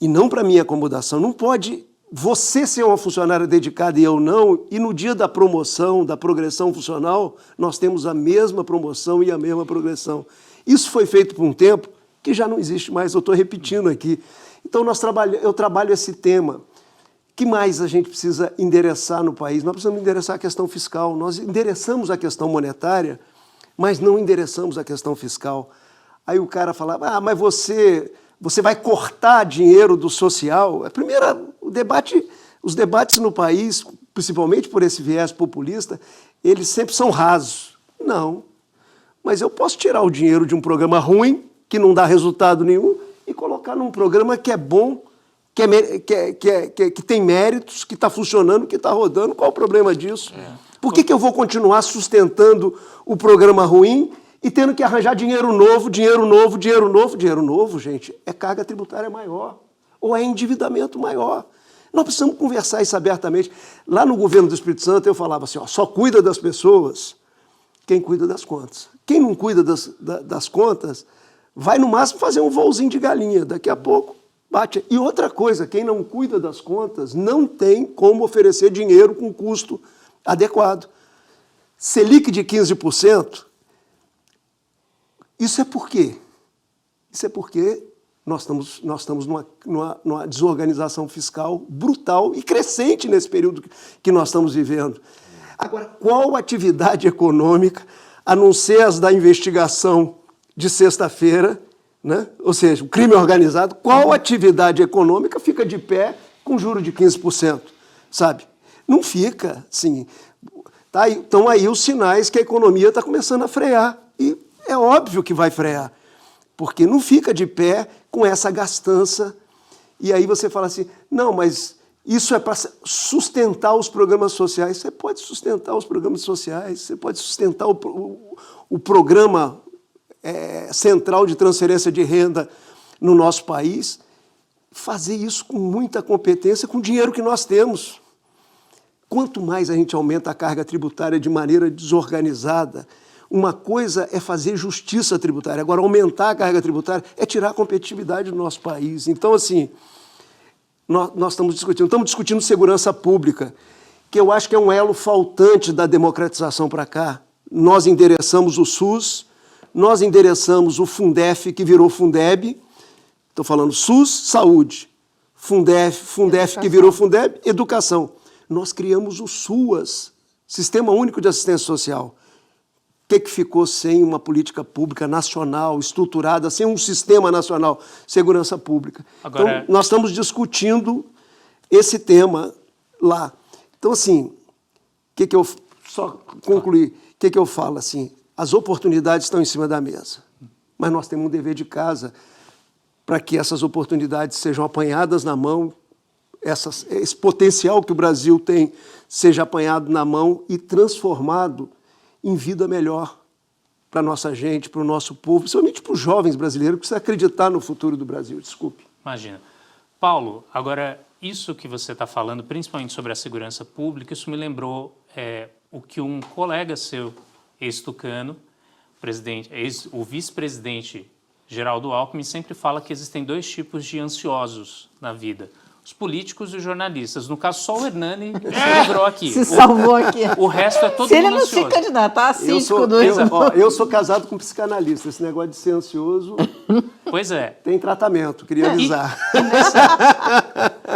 E não para a minha acomodação. Não pode você ser uma funcionária dedicada e eu não, e no dia da promoção, da progressão funcional, nós temos a mesma promoção e a mesma progressão. Isso foi feito por um tempo que já não existe mais, eu estou repetindo aqui. Então, eu trabalho esse tema. O que mais a gente precisa endereçar no país? Nós precisamos endereçar a questão fiscal. Nós endereçamos a questão monetária, mas não endereçamos a questão fiscal. Aí o cara falava, mas você vai cortar dinheiro do social? Primeiro, os debates no país, principalmente por esse viés populista, eles sempre são rasos. Não, mas eu posso tirar o dinheiro de um programa ruim, que não dá resultado nenhum, e colocar num programa que é bom, que tem méritos, que está funcionando, que está rodando. Qual o problema disso? Por que eu vou continuar sustentando o programa ruim e tendo que arranjar dinheiro novo, gente? É carga tributária maior, ou é endividamento maior. Nós precisamos conversar isso abertamente. Lá no governo do Espírito Santo eu falava assim, só cuida das pessoas quem cuida das contas. Quem não cuida das contas vai no máximo fazer um voozinho de galinha, daqui a pouco bate. E outra coisa, quem não cuida das contas não tem como oferecer dinheiro com custo adequado. Selic de 15%, isso é por quê? Isso é porque nós estamos numa desorganização fiscal brutal e crescente nesse período que nós estamos vivendo. Agora, qual atividade econômica, a não ser as da investigação de sexta-feira, né? Ou seja, o crime organizado, qual atividade econômica fica de pé com juro de 15%? Sabe? Não fica, assim. Estão aí os sinais que a economia está começando a frear. E é óbvio que vai frear, porque não fica de pé com essa gastança. E aí você fala assim, não, mas isso é para sustentar os programas sociais. Você pode sustentar os programas sociais, você pode sustentar o programa central de transferência de renda no nosso país, fazer isso com muita competência, com o dinheiro que nós temos. Quanto mais a gente aumenta a carga tributária de maneira desorganizada, uma coisa é fazer justiça tributária, agora aumentar a carga tributária é tirar a competitividade do nosso país. Então, assim, nós estamos discutindo segurança pública, que eu acho que é um elo faltante da democratização para cá. Nós endereçamos o SUS, nós endereçamos o Fundef, que virou Fundeb, estou falando SUS, saúde, Fundef que virou Fundeb, educação. Nós criamos o SUAS, Sistema Único de Assistência Social. O que ficou sem uma política pública nacional, estruturada, sem um sistema nacional, segurança pública? Agora... Então, nós estamos discutindo esse tema lá. Então, assim, só concluir. O que eu falo? Assim, as oportunidades estão em cima da mesa, mas nós temos um dever de casa para que essas oportunidades sejam apanhadas na mão, esse potencial que o Brasil tem seja apanhado na mão e transformado em vida melhor para a nossa gente, para o nosso povo, principalmente para os jovens brasileiros que precisam acreditar no futuro do Brasil. Desculpe. Imagina. Paulo, agora, isso que você está falando, principalmente sobre a segurança pública, isso me lembrou o que um colega seu, ex-tucano, o vice-presidente Geraldo Alckmin, sempre fala que existem dois tipos de ansiosos na vida. Os políticos e os jornalistas. No caso, só o Hernani se livrou aqui. Se salvou aqui. O resto é todo Se mundo ele não ansioso. se candidatar a síndico eu sou casado com um psicanalista. Esse negócio de ser ansioso Pois é. tem tratamento, queria avisar.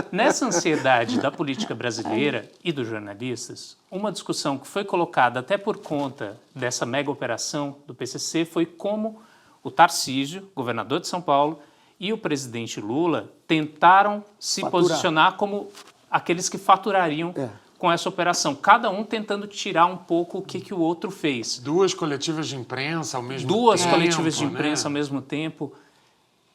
Nessa ansiedade da política brasileira e dos jornalistas, uma discussão que foi colocada até por conta dessa mega operação do PCC foi como o Tarcísio, governador de São Paulo, e o presidente Lula tentaram se posicionar como aqueles que faturariam com essa operação, cada um tentando tirar um pouco o que o outro fez. Duas coletivas de imprensa ao mesmo tempo. Duas coletivas de imprensa ao mesmo tempo.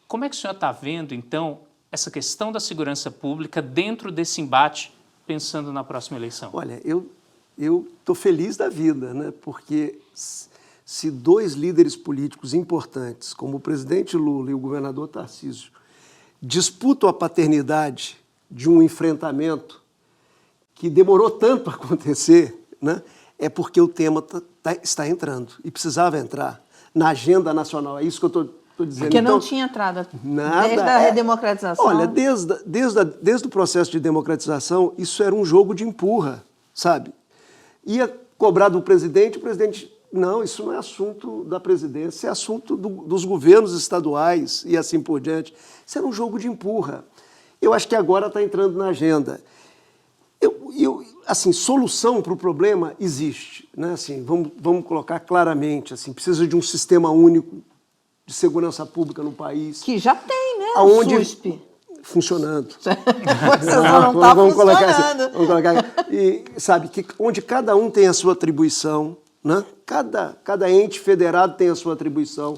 Como é que o senhor está vendo, então, essa questão da segurança pública dentro desse embate, pensando na próxima eleição? Olha, eu estou feliz da vida, né? Porque se dois líderes políticos importantes, como o presidente Lula e o governador Tarcísio, disputam a paternidade de um enfrentamento que demorou tanto a acontecer, né? É porque o tema está entrando e precisava entrar na agenda nacional. É isso que eu estou dizendo. Porque então, não tinha entrado nada, desde a redemocratização. Olha, desde o processo de democratização, isso era um jogo de empurra, sabe? Ia cobrar do presidente, o presidente... Não, isso não é assunto da presidência, é assunto dos governos estaduais e assim por diante. Isso era um jogo de empurra. Eu acho que agora está entrando na agenda. Assim, solução para o problema existe, né? Assim, vamos colocar claramente, assim, precisa de um sistema único de segurança pública no país. Que já tem, né? Aonde, o SUSP. Funcionando. Você só não está funcionando. Vamos colocar e, sabe, onde cada um tem a sua atribuição, né? Cada ente federado tem a sua atribuição.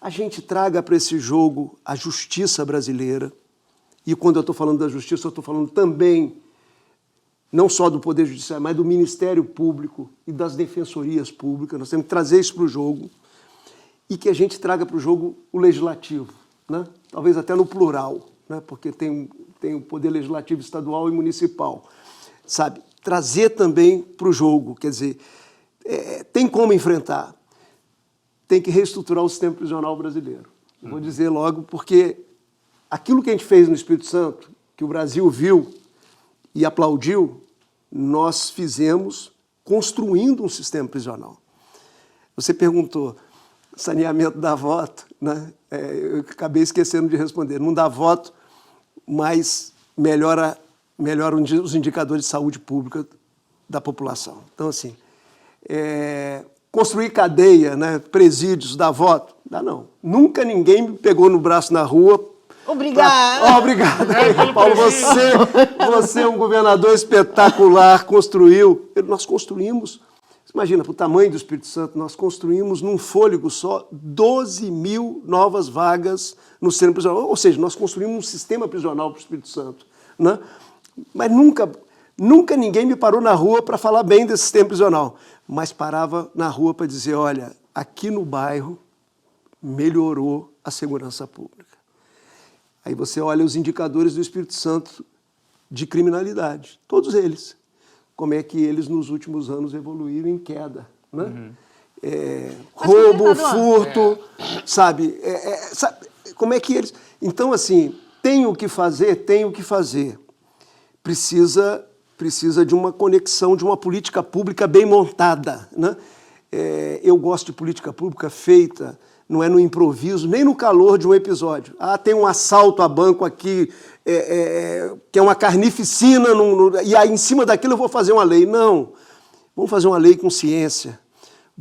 A gente traga para esse jogo a justiça brasileira. E quando eu estou falando da justiça, eu estou falando também, não só do Poder Judiciário, mas do Ministério Público e das defensorias públicas. Nós temos que trazer isso para o jogo e que a gente traga para o jogo o legislativo, né? Talvez até no plural, né? Porque tem o Poder Legislativo estadual e municipal. Sabe? Trazer também para o jogo, quer dizer... tem como enfrentar, tem que reestruturar o sistema prisional brasileiro. Vou dizer logo, porque aquilo que a gente fez no Espírito Santo, que o Brasil viu e aplaudiu, nós fizemos construindo um sistema prisional. Você perguntou, saneamento dá voto, né? Eu acabei esquecendo de responder. Não dá voto, mas melhora os indicadores de saúde pública da população. Então, assim... construir cadeia, né, presídios, dar voto, dá não. Nunca ninguém me pegou no braço na rua. Obrigada. Obrigado, Paulo. Você é um governador espetacular, construiu. Nós construímos, imagina, para o tamanho do Espírito Santo, nós construímos num fôlego só 12 mil novas vagas no sistema prisional. Ou seja, nós construímos um sistema prisional para o Espírito Santo, né? Mas nunca ninguém me parou na rua para falar bem desse sistema prisional, mas parava na rua para dizer, olha, aqui no bairro melhorou a segurança pública. Aí você olha os indicadores do Espírito Santo de criminalidade, todos eles. Como é que eles nos últimos anos evoluíram em queda, né? Roubo, furto, sabe? Como é que eles... Então, assim, tem o que fazer. Precisa de uma conexão, de uma política pública bem montada, né? Eu gosto de política pública feita, não é no improviso, nem no calor de um episódio. Tem um assalto a banco aqui, que é uma carnificina, e aí em cima daquilo eu vou fazer uma lei. Não, vamos fazer uma lei com ciência,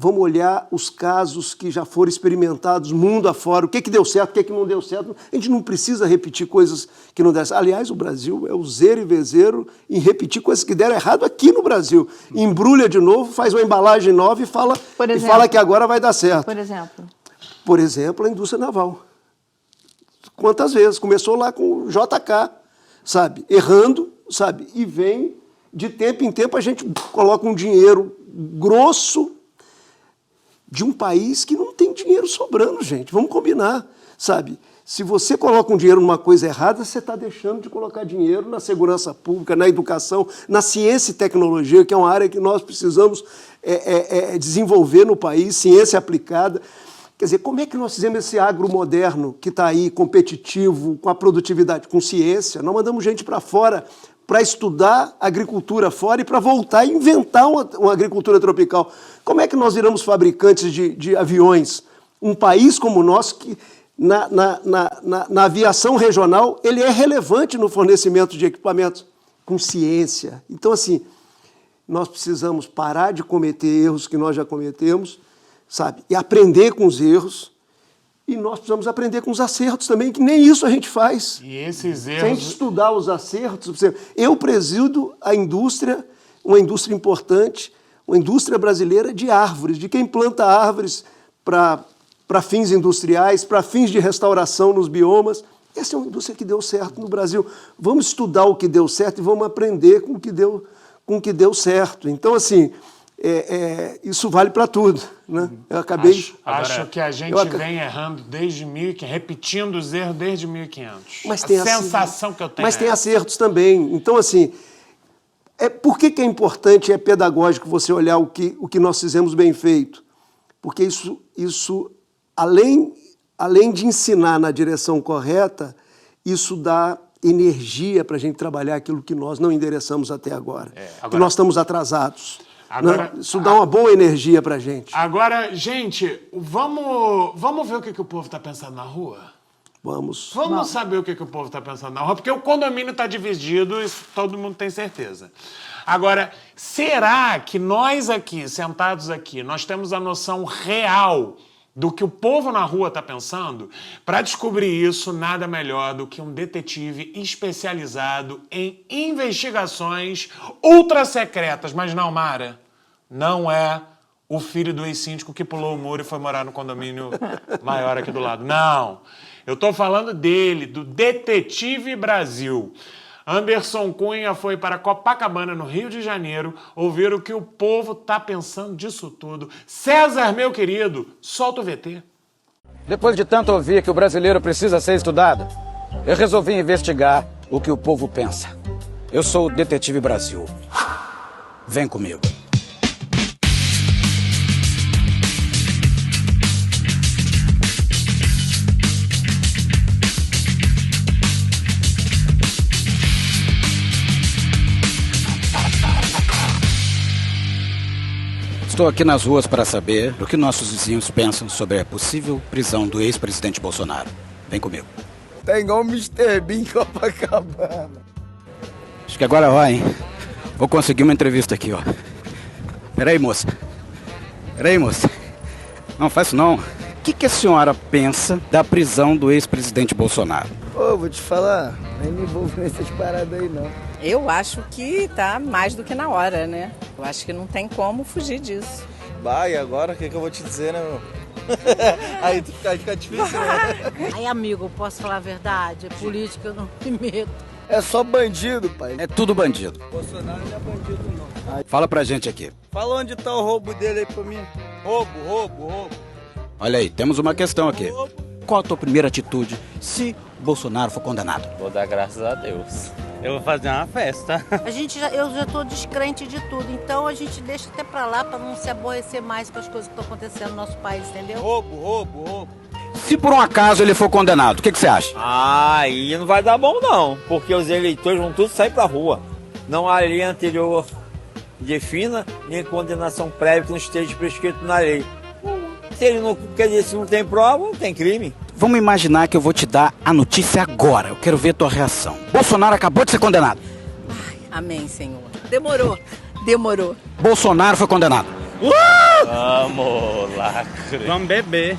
vamos olhar os casos que já foram experimentados mundo afora, o que deu certo, o que não deu certo. A gente não precisa repetir coisas que não deram certo. Aliás, o Brasil é o zero e vezeiro em repetir coisas que deram errado aqui no Brasil. Embrulha de novo, faz uma embalagem nova e fala que agora vai dar certo. Por exemplo? Por exemplo, a indústria naval. Quantas vezes? Começou lá com o JK, sabe? Errando, sabe? E vem, de tempo em tempo, a gente coloca um dinheiro grosso de um país que não tem dinheiro sobrando, gente. Vamos combinar, sabe? Se você coloca um dinheiro numa coisa errada, você está deixando de colocar dinheiro na segurança pública, na educação, na ciência e tecnologia, que é uma área que nós precisamos desenvolver no país, ciência aplicada. Quer dizer, como é que nós fizemos esse agro moderno que está aí, competitivo, com a produtividade, com ciência? Nós mandamos gente para fora para estudar agricultura fora e para voltar e inventar uma agricultura tropical. Como é que nós viramos fabricantes de aviões? Um país como o nosso, que na aviação regional, ele é relevante no fornecimento de equipamentos com ciência. Então, assim, nós precisamos parar de cometer erros que nós já cometemos, sabe? E aprender com os erros. E nós precisamos aprender com os acertos também, que nem isso a gente faz. E esses erros... Se a gente estudar os acertos... Eu presido a indústria, uma indústria importante, uma indústria brasileira de árvores, de quem planta árvores para fins industriais, para fins de restauração nos biomas. Essa é uma indústria que deu certo no Brasil. Vamos estudar o que deu certo e vamos aprender com o que deu certo. Então, assim... isso vale para tudo, né? Eu acabei... Acho que a gente vem errando desde 1500, repetindo os erros desde 1500. Mas tem a sensação que eu tenho. Mas tem acertos também. Então, assim, por que é importante e é pedagógico você olhar o que nós fizemos bem feito? Porque isso além de ensinar na direção correta, isso dá energia para a gente trabalhar aquilo que nós não endereçamos até agora. Que nós estamos atrasados. Agora, isso dá uma boa energia pra gente. Agora, gente, vamos ver o que o povo está pensando na rua? Vamos saber o que o povo está pensando na rua, porque o condomínio está dividido, isso todo mundo tem certeza. Agora, será que nós aqui, sentados aqui, nós temos a noção real do que o povo na rua está pensando? Para descobrir isso, nada melhor do que um detetive especializado em investigações ultra secretas. Mas não, Mara, não é o filho do ex-síndico que pulou o muro e foi morar no condomínio maior aqui do lado. Não, eu estou falando dele, do Detetive Brasil. Anderson Cunha foi para Copacabana, no Rio de Janeiro, ouvir o que o povo está pensando disso tudo. César, meu querido, solta o VT. Depois de tanto ouvir que o brasileiro precisa ser estudado, eu resolvi investigar o que o povo pensa. Eu sou o Detetive Brasil. Vem comigo. Estou aqui nas ruas para saber o que nossos vizinhos pensam sobre a possível prisão do ex-presidente Bolsonaro. Vem comigo. Tá igual o Mr. Bean em Copacabana. Acho que agora vai, hein? Vou conseguir uma entrevista aqui, ó. Peraí, moça. Não faz isso, não. O que a senhora pensa da prisão do ex-presidente Bolsonaro? Ô, vou te falar, nem me envolvo nessas paradas aí, não. Eu acho que tá mais do que na hora, né? Eu acho que não tem como fugir disso. Bah, e agora o que eu vou te dizer, né, meu? Aí fica difícil, né? Aí, amigo, posso falar a verdade? É política, eu não me meto. É só bandido, pai. É tudo bandido. Bolsonaro não é bandido, não. Fala pra gente aqui. Fala onde tá o roubo dele aí pra mim. Roubo. Olha aí, temos uma questão aqui. Qual a tua primeira atitude se Bolsonaro for condenado? Vou dar graças a Deus. Eu vou fazer uma festa. Eu já tô descrente de tudo, então a gente deixa até pra lá pra não se aborrecer mais com as coisas que estão acontecendo no nosso país, entendeu? Roubo. Se por um acaso ele for condenado, o que você acha? Aí não vai dar bom não, porque os eleitores vão todos sair pra rua. Não há lei anterior defina, nem condenação prévia que não esteja prescrito na lei. Se ele não, quer dizer, se não tem prova, não tem crime. Vamos imaginar que eu vou te dar a notícia agora. Eu quero ver a tua reação. Bolsonaro acabou de ser condenado. Ai, amém, Senhor. Demorou. Bolsonaro foi condenado. Vamos lá. Vamos beber.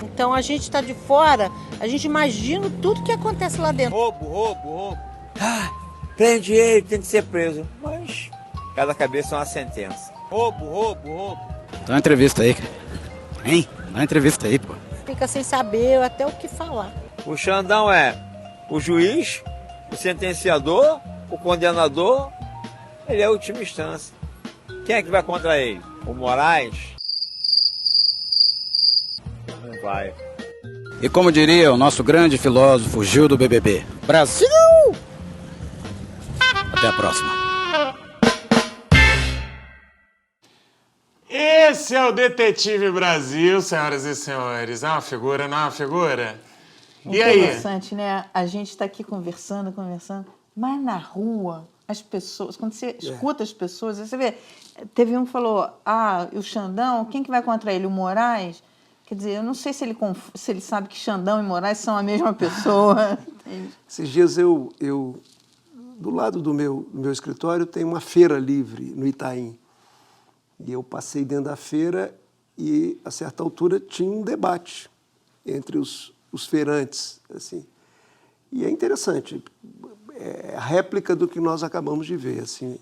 Então a gente está de fora, a gente imagina tudo que acontece lá dentro. Roubo. Prende ele, tem que ser preso. Mas cada cabeça é uma sentença. Roubo. Dá uma entrevista aí, cara. Hein? Dá uma entrevista aí, pô. Fica sem saber até o que falar. O Xandão é o juiz, o sentenciador, o condenador, ele é a última instância. Quem é que vai contra ele? O Moraes? Não vai. E como diria o nosso grande filósofo Gil do BBB, Brasil! Até a próxima. Esse é o Detetive Brasil, senhoras e senhores. É uma figura, não é uma figura? E aí? Interessante, né? A gente está aqui conversando, mas na rua, as pessoas, quando você escuta as pessoas, você vê, teve um que falou, o Xandão, quem que vai contra ele? O Moraes? Quer dizer, eu não sei se ele sabe que Xandão e Moraes são a mesma pessoa. Esses dias eu do lado do meu escritório tem uma feira livre no Itaim. E eu passei dentro da feira e, a certa altura, tinha um debate entre os feirantes, assim. E é interessante, é a réplica do que nós acabamos de ver, assim.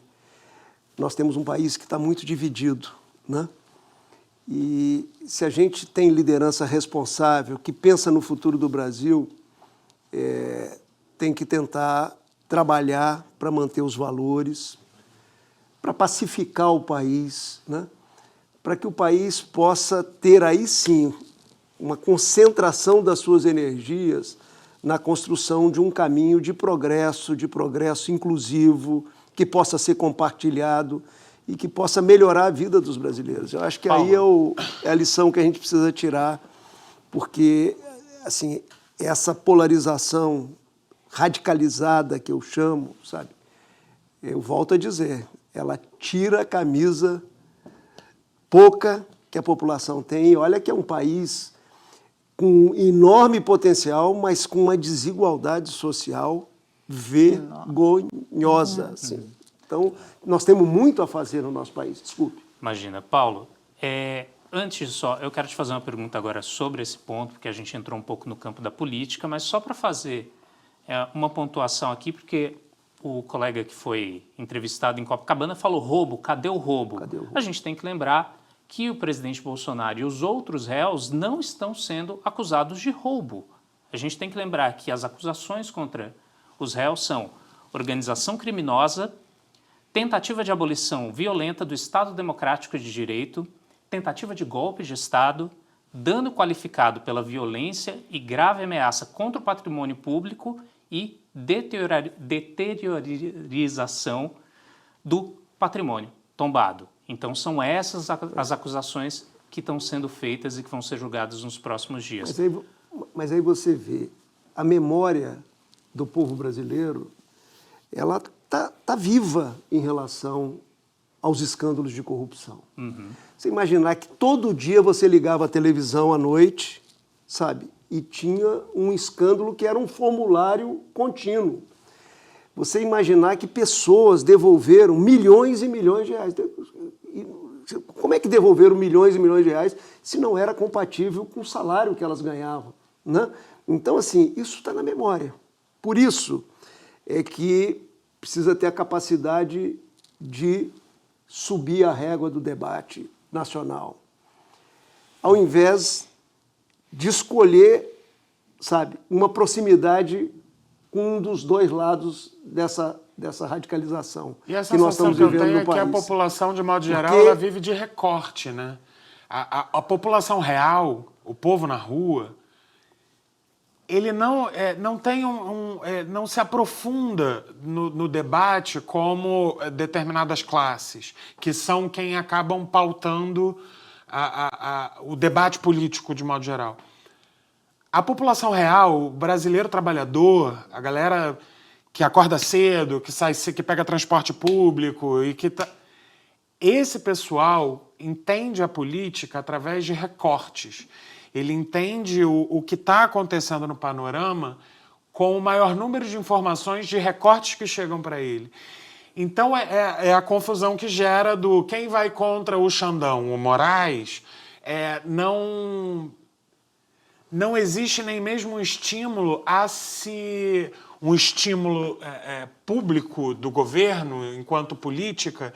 Nós temos um país que está muito dividido, né? E se a gente tem liderança responsável, que pensa no futuro do Brasil, tem que tentar trabalhar para manter os valores, para pacificar o país, né? Para que o país possa ter aí sim uma concentração das suas energias na construção de um caminho de progresso inclusivo, que possa ser compartilhado e que possa melhorar a vida dos brasileiros. Eu acho que aí é a lição que a gente precisa tirar, porque assim, essa polarização radicalizada que eu chamo, sabe? Eu volto a dizer, ela tira a camisa pouca que a população tem. E olha que é um país com enorme potencial, mas com uma desigualdade social vergonhosa. Assim. Então, nós temos muito a fazer no nosso país. Desculpe. Imagina, Paulo, antes só, eu quero te fazer uma pergunta agora sobre esse ponto, porque a gente entrou um pouco no campo da política, mas só para fazer uma pontuação aqui, porque o colega que foi entrevistado em Copacabana falou roubo, cadê o roubo? A gente tem que lembrar que o presidente Bolsonaro e os outros réus não estão sendo acusados de roubo. A gente tem que lembrar que as acusações contra os réus são organização criminosa, tentativa de abolição violenta do Estado Democrático de Direito, tentativa de golpe de Estado, dano qualificado pela violência e grave ameaça contra o patrimônio público e deteriorização do patrimônio tombado. Então, são essas as acusações que estão sendo feitas e que vão ser julgadas nos próximos dias. Mas aí você vê, a memória do povo brasileiro, ela tá viva em relação aos escândalos de corrupção. Você imaginar que todo dia você ligava a televisão à noite, sabe? E tinha um escândalo que era um formulário contínuo. Você imaginar que pessoas devolveram milhões e milhões de reais. Como é que devolveram milhões e milhões de reais se não era compatível com o salário que elas ganhavam, né? Então, assim, isso está na memória. Por isso é que precisa ter a capacidade de subir a régua do debate nacional. Ao invés de escolher, sabe, uma proximidade com um dos dois lados dessa radicalização e essa que nós estamos vivendo no país. Que a população, de modo geral, ela vive de recorte, né? A população real, o povo na rua, ele não se aprofunda no debate como determinadas classes, que são quem acabam pautando o debate político, de modo geral. A população real, o brasileiro trabalhador, a galera que acorda cedo, que pega transporte público e que esse pessoal entende a política através de recortes. Ele entende o que está acontecendo no panorama com o maior número de informações de recortes que chegam para ele. Então é a confusão que gera do quem vai contra o Xandão, o Moraes, não existe nem mesmo um estímulo um estímulo público do governo, enquanto política,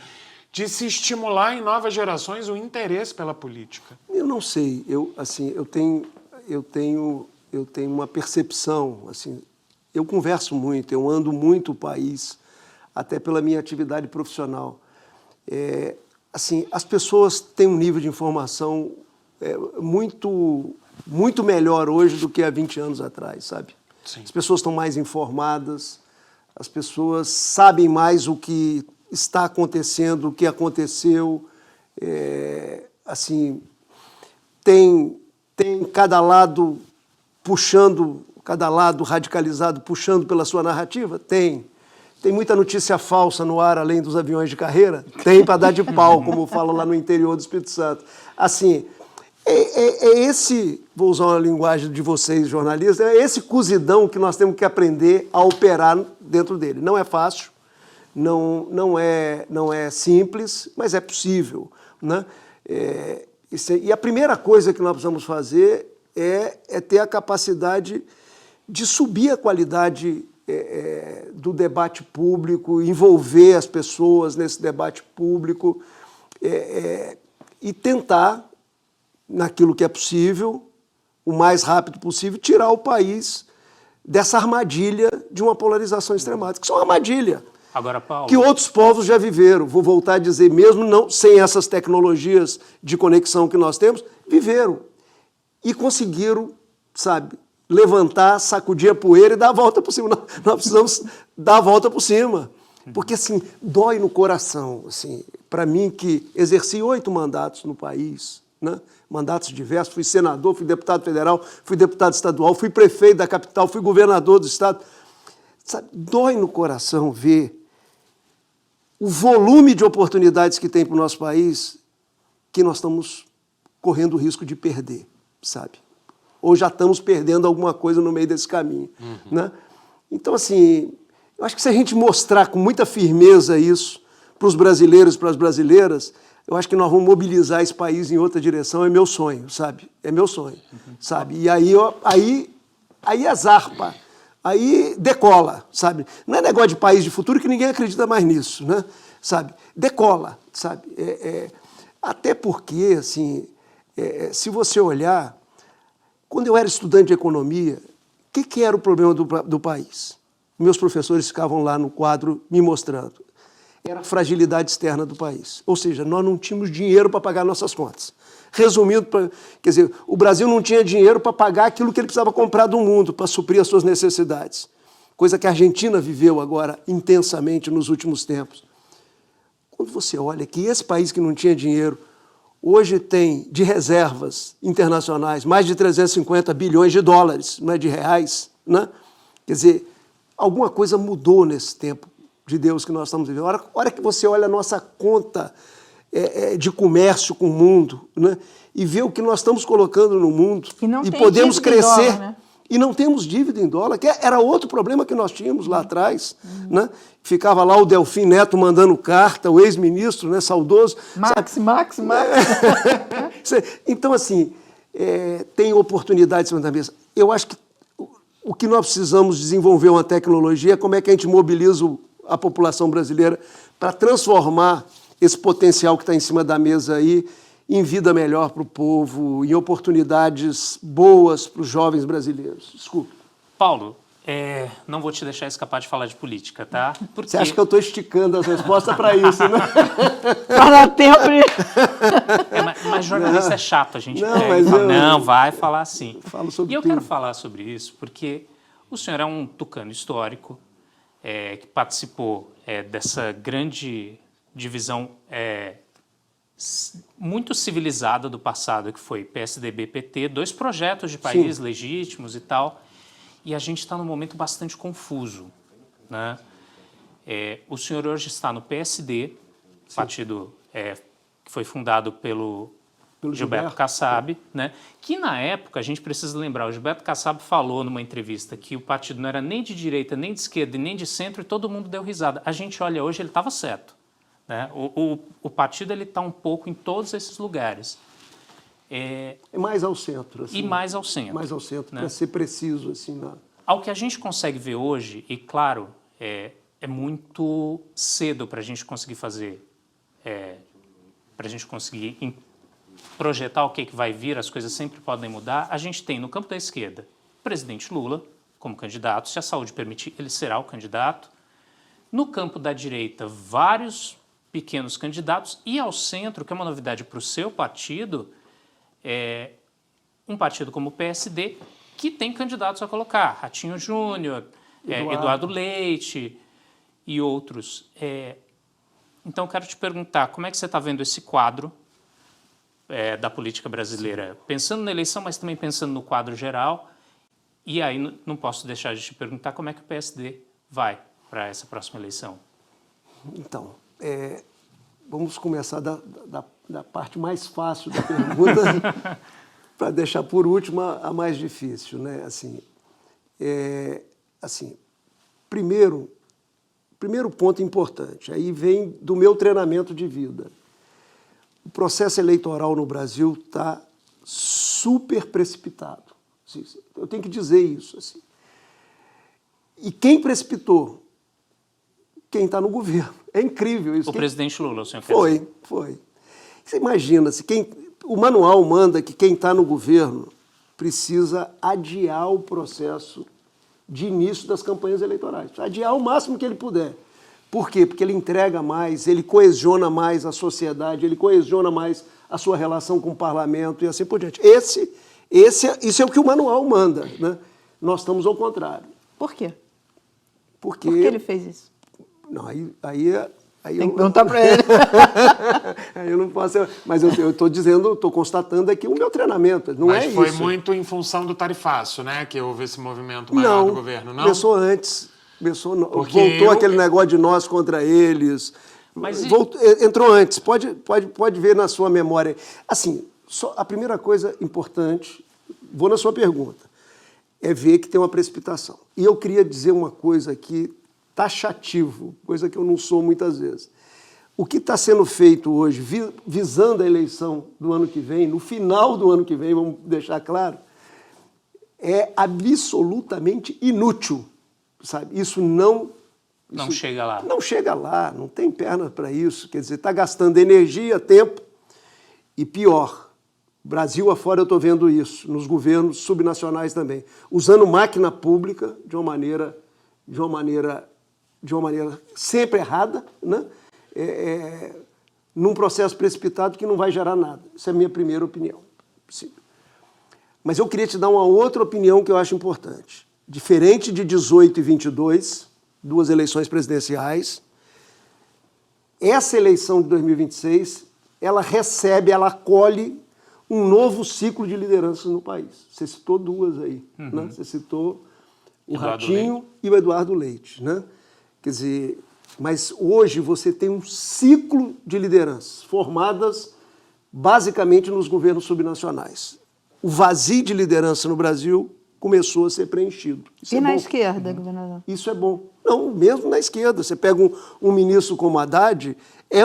de se estimular em novas gerações o interesse pela política. Eu não sei, eu tenho uma percepção, assim, eu converso muito, eu ando muito o país, até pela minha atividade profissional. Assim, as pessoas têm um nível de informação muito melhor hoje do que há 20 anos atrás, sabe? Sim. As pessoas estão mais informadas, as pessoas sabem mais o que está acontecendo, o que aconteceu. Assim, tem cada lado radicalizado puxando pela sua narrativa? Tem. Tem muita notícia falsa no ar, além dos aviões de carreira? Tem, para dar de pau, como falam lá no interior do Espírito Santo. Assim, esse, vou usar uma linguagem de vocês, jornalistas, é esse cozidão que nós temos que aprender a operar dentro dele. Não é fácil, não é simples, mas é possível, né? E a primeira coisa que nós precisamos fazer é ter a capacidade de subir a qualidade do debate público, envolver as pessoas nesse debate público e tentar, naquilo que é possível, o mais rápido possível, tirar o país dessa armadilha de uma polarização extremada, que isso é uma armadilha. Agora, Paulo, Que outros povos já viveram, vou voltar a dizer, mesmo não sem essas tecnologias de conexão que nós temos, viveram e conseguiram, sabe, levantar, sacudir a poeira e dar a volta por cima. Nós precisamos dar a volta por cima, porque assim, dói no coração, assim, para mim que exerci 8 mandatos no país, né? Mandatos diversos, fui senador, fui deputado federal, fui deputado estadual, fui prefeito da capital, fui governador do estado. Sabe, dói no coração ver o volume de oportunidades que tem para o nosso país que nós estamos correndo o risco de perder, sabe? Ou já estamos perdendo alguma coisa no meio desse caminho, né? Então, assim, eu acho que se a gente mostrar com muita firmeza isso para os brasileiros e para as brasileiras, eu acho que nós vamos mobilizar esse país em outra direção, é meu sonho, sabe? É meu sonho, sabe? E aí azarpa, aí decola, sabe? Não é negócio de país de futuro que ninguém acredita mais nisso, né? Sabe? Decola, sabe? Até porque, assim, se você olhar, quando eu era estudante de economia, o que era o problema do país? Meus professores ficavam lá no quadro me mostrando. Era a fragilidade externa do país. Ou seja, nós não tínhamos dinheiro para pagar nossas contas. Resumindo, quer dizer, o Brasil não tinha dinheiro para pagar aquilo que ele precisava comprar do mundo, para suprir as suas necessidades. Coisa que a Argentina viveu agora intensamente nos últimos tempos. Quando você olha que esse país que não tinha dinheiro, hoje tem de reservas internacionais mais de 350 bilhões de dólares, não é de reais, né? Quer dizer, alguma coisa mudou nesse tempo de Deus que nós estamos vivendo. A hora que você olha a nossa conta de comércio com o mundo, né, e vê o que nós estamos colocando no mundo e podemos crescer, dólar, né? E não temos dívida em dólar, que era outro problema que nós tínhamos lá atrás, né? Ficava lá o Delfim Neto mandando carta, o ex-ministro, né, saudoso. Max. Então, assim, tem oportunidades em cima da mesa. Eu acho que o que nós precisamos desenvolver uma tecnologia é como é que a gente mobiliza a população brasileira para transformar esse potencial que está em cima da mesa aí em vida melhor para o povo, em oportunidades boas para os jovens brasileiros. Desculpe. Paulo, não vou te deixar escapar de falar de política, tá? Porque... Você acha que eu estou esticando as respostas para isso, né? Para dar tempo. Mas jornalista é chato, a gente não, vai falar assim. Falo sobre eu tudo. quero falar sobre isso porque o senhor é um tucano histórico que participou dessa grande divisão muito civilizada do passado, que foi PSDB-PT, 2 projetos de país legítimos e tal, e a gente está num momento bastante confuso, né? O senhor hoje está no PSD, partido que foi fundado pelo Pelo Gilberto Kassab, né? Que na época, a gente precisa lembrar, o Gilberto Kassab falou numa entrevista que o partido não era nem de direita, nem de esquerda e nem de centro, e todo mundo deu risada. A gente olha hoje, ele estava certo. Né? O partido está um pouco em todos esses lugares. É mais ao centro. Assim, e mais ao centro. Mais ao centro, né? Para ser preciso. Assim, Ao que a gente consegue ver hoje, e claro, é muito cedo para a gente conseguir fazer, para a gente conseguir projetar o que vai vir, as coisas sempre podem mudar. A gente tem no campo da esquerda o presidente Lula como candidato, se a saúde permitir, ele será o candidato. No campo da direita, vários pequenos candidatos, e ao centro, que é uma novidade para o seu partido, um partido como o PSD, que tem candidatos a colocar, Ratinho Júnior, Eduardo Leite e outros. Então, eu quero te perguntar, como é que você está vendo esse quadro da política brasileira? Pensando na eleição, mas também pensando no quadro geral. E aí, não posso deixar de te perguntar como é que o PSD vai para essa próxima eleição. Então, vamos começar da parte mais fácil da pergunta para deixar por último a mais difícil, né? Primeiro ponto importante, aí vem do meu treinamento de vida. O processo eleitoral no Brasil está super precipitado. Eu tenho que dizer isso. Assim. E quem precipitou? Quem está no governo. É incrível isso. O presidente Lula, o senhor quer dizer? Foi. Você imagina, o manual manda que quem está no governo precisa adiar o processo de início das campanhas eleitorais. Adiar o máximo que ele puder. Por quê? Porque ele entrega mais, ele coesiona mais a sociedade, ele coesiona mais a sua relação com o parlamento e assim por diante. Isso é o que o manual manda, né? Nós estamos ao contrário. Por quê? Por que ele fez isso? Não, aí tem que perguntar para ele. Aí eu não posso... Mas eu estou dizendo, estou constatando aqui o meu treinamento, não é isso. Mas foi muito em função do tarifaço, né? Que houve esse movimento maior do governo, não? Começou antes. Voltou aquele negócio de nós contra eles. Entrou antes. Pode ver na sua memória. Assim, a primeira coisa importante, vou na sua pergunta, é ver que tem uma precipitação. E eu queria dizer uma coisa aqui, taxativo, coisa que eu não sou muitas vezes. O que está sendo feito hoje, visando a eleição do ano que vem, no final do ano que vem, vamos deixar claro, é absolutamente inútil. Sabe? Isso não chega lá. Não chega lá, não tem perna para isso. Quer dizer, está gastando energia, tempo e pior. Brasil afora eu estou vendo isso, nos governos subnacionais também, usando máquina pública de uma maneira sempre errada, né? Num processo precipitado que não vai gerar nada. Essa é a minha primeira opinião. Mas eu queria te dar uma outra opinião que eu acho importante. Diferente de 18 e 22, duas eleições presidenciais, essa eleição de 2026, ela acolhe um novo ciclo de liderança no país. Você citou duas aí, né? Você citou o Ratinho e o Eduardo Leite, né? Quer dizer, mas hoje você tem um ciclo de lideranças formadas basicamente nos governos subnacionais. O vazio de liderança no Brasil começou a ser preenchido. E na esquerda, governador? Isso é bom. Não, mesmo na esquerda. Você pega um ministro como Haddad, é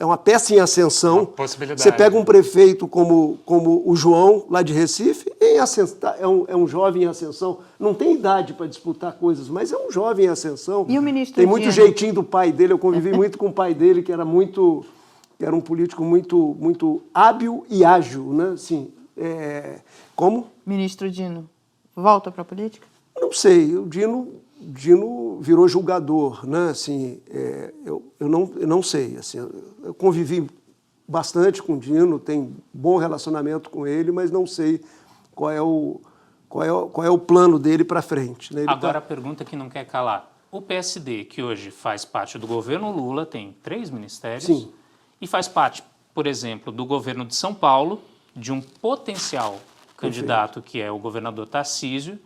uma peça em ascensão. Uma possibilidade. Você pega um prefeito como o João, lá de Recife, é um jovem em ascensão. Não tem idade para disputar coisas, mas é um jovem em ascensão. E o ministro Tem muito jeitinho do pai dele. Eu convivi muito com o pai dele, que era um político muito hábil e ágil, né? Assim, como? Ministro Dino, volta para a política? Não sei, o Dino virou julgador, né? Assim, eu não sei. Assim, eu convivi bastante com o Dino, tenho bom relacionamento com ele, mas não sei qual é o plano dele para frente. Né? Agora a pergunta que não quer calar. O PSD, que hoje faz parte do governo Lula, tem 3 ministérios. Sim. E faz parte, por exemplo, do governo de São Paulo, de um potencial candidato que é o governador Tarcísio,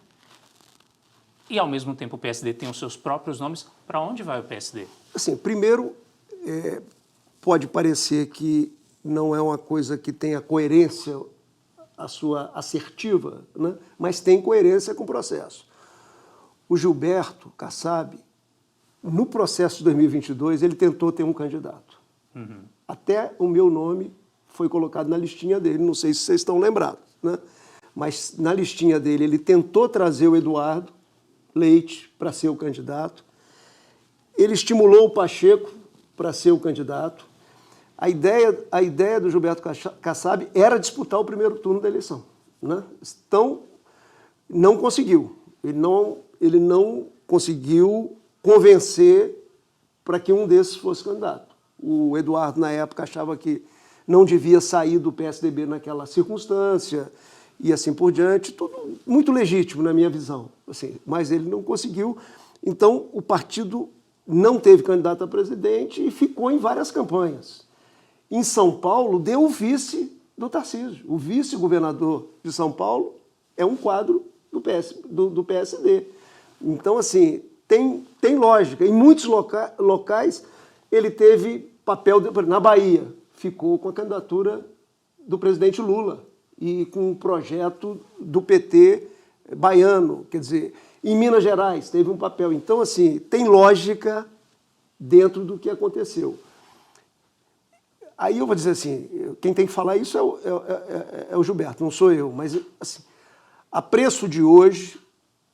e ao mesmo tempo o PSD tem os seus próprios nomes. Para onde vai o PSD? Assim, primeiro, pode parecer que não é uma coisa que tenha coerência a sua assertiva, né? Mas tem coerência com o processo. O Gilberto Kassab, no processo de 2022, ele tentou ter um candidato. Até o meu nome foi colocado na listinha dele, não sei se vocês estão lembrados, né? Mas na listinha dele ele tentou trazer o Eduardo Leite para ser o candidato, ele estimulou o Pacheco para ser o candidato. A ideia do Gilberto Kassab era disputar o primeiro turno da eleição, né? Então, não conseguiu. Ele não conseguiu convencer para que um desses fosse candidato. O Eduardo, na época, achava que não devia sair do PSDB naquela circunstância e assim por diante. Tudo muito legítimo, na minha visão. Assim, mas ele não conseguiu. Então, o partido não teve candidato a presidente e ficou em várias campanhas. Em São Paulo, deu o vice do Tarcísio. O vice-governador de São Paulo é um quadro do PSD. Então, assim, tem lógica. Em muitos locais, ele teve papel... Na Bahia, ficou com a candidatura do presidente Lula e com o projeto do PT baiano. Quer dizer, em Minas Gerais, teve um papel. Então, assim, tem lógica dentro do que aconteceu. Aí eu vou dizer assim, quem tem que falar isso é o Gilberto, não sou eu. Mas, assim, a preço de hoje,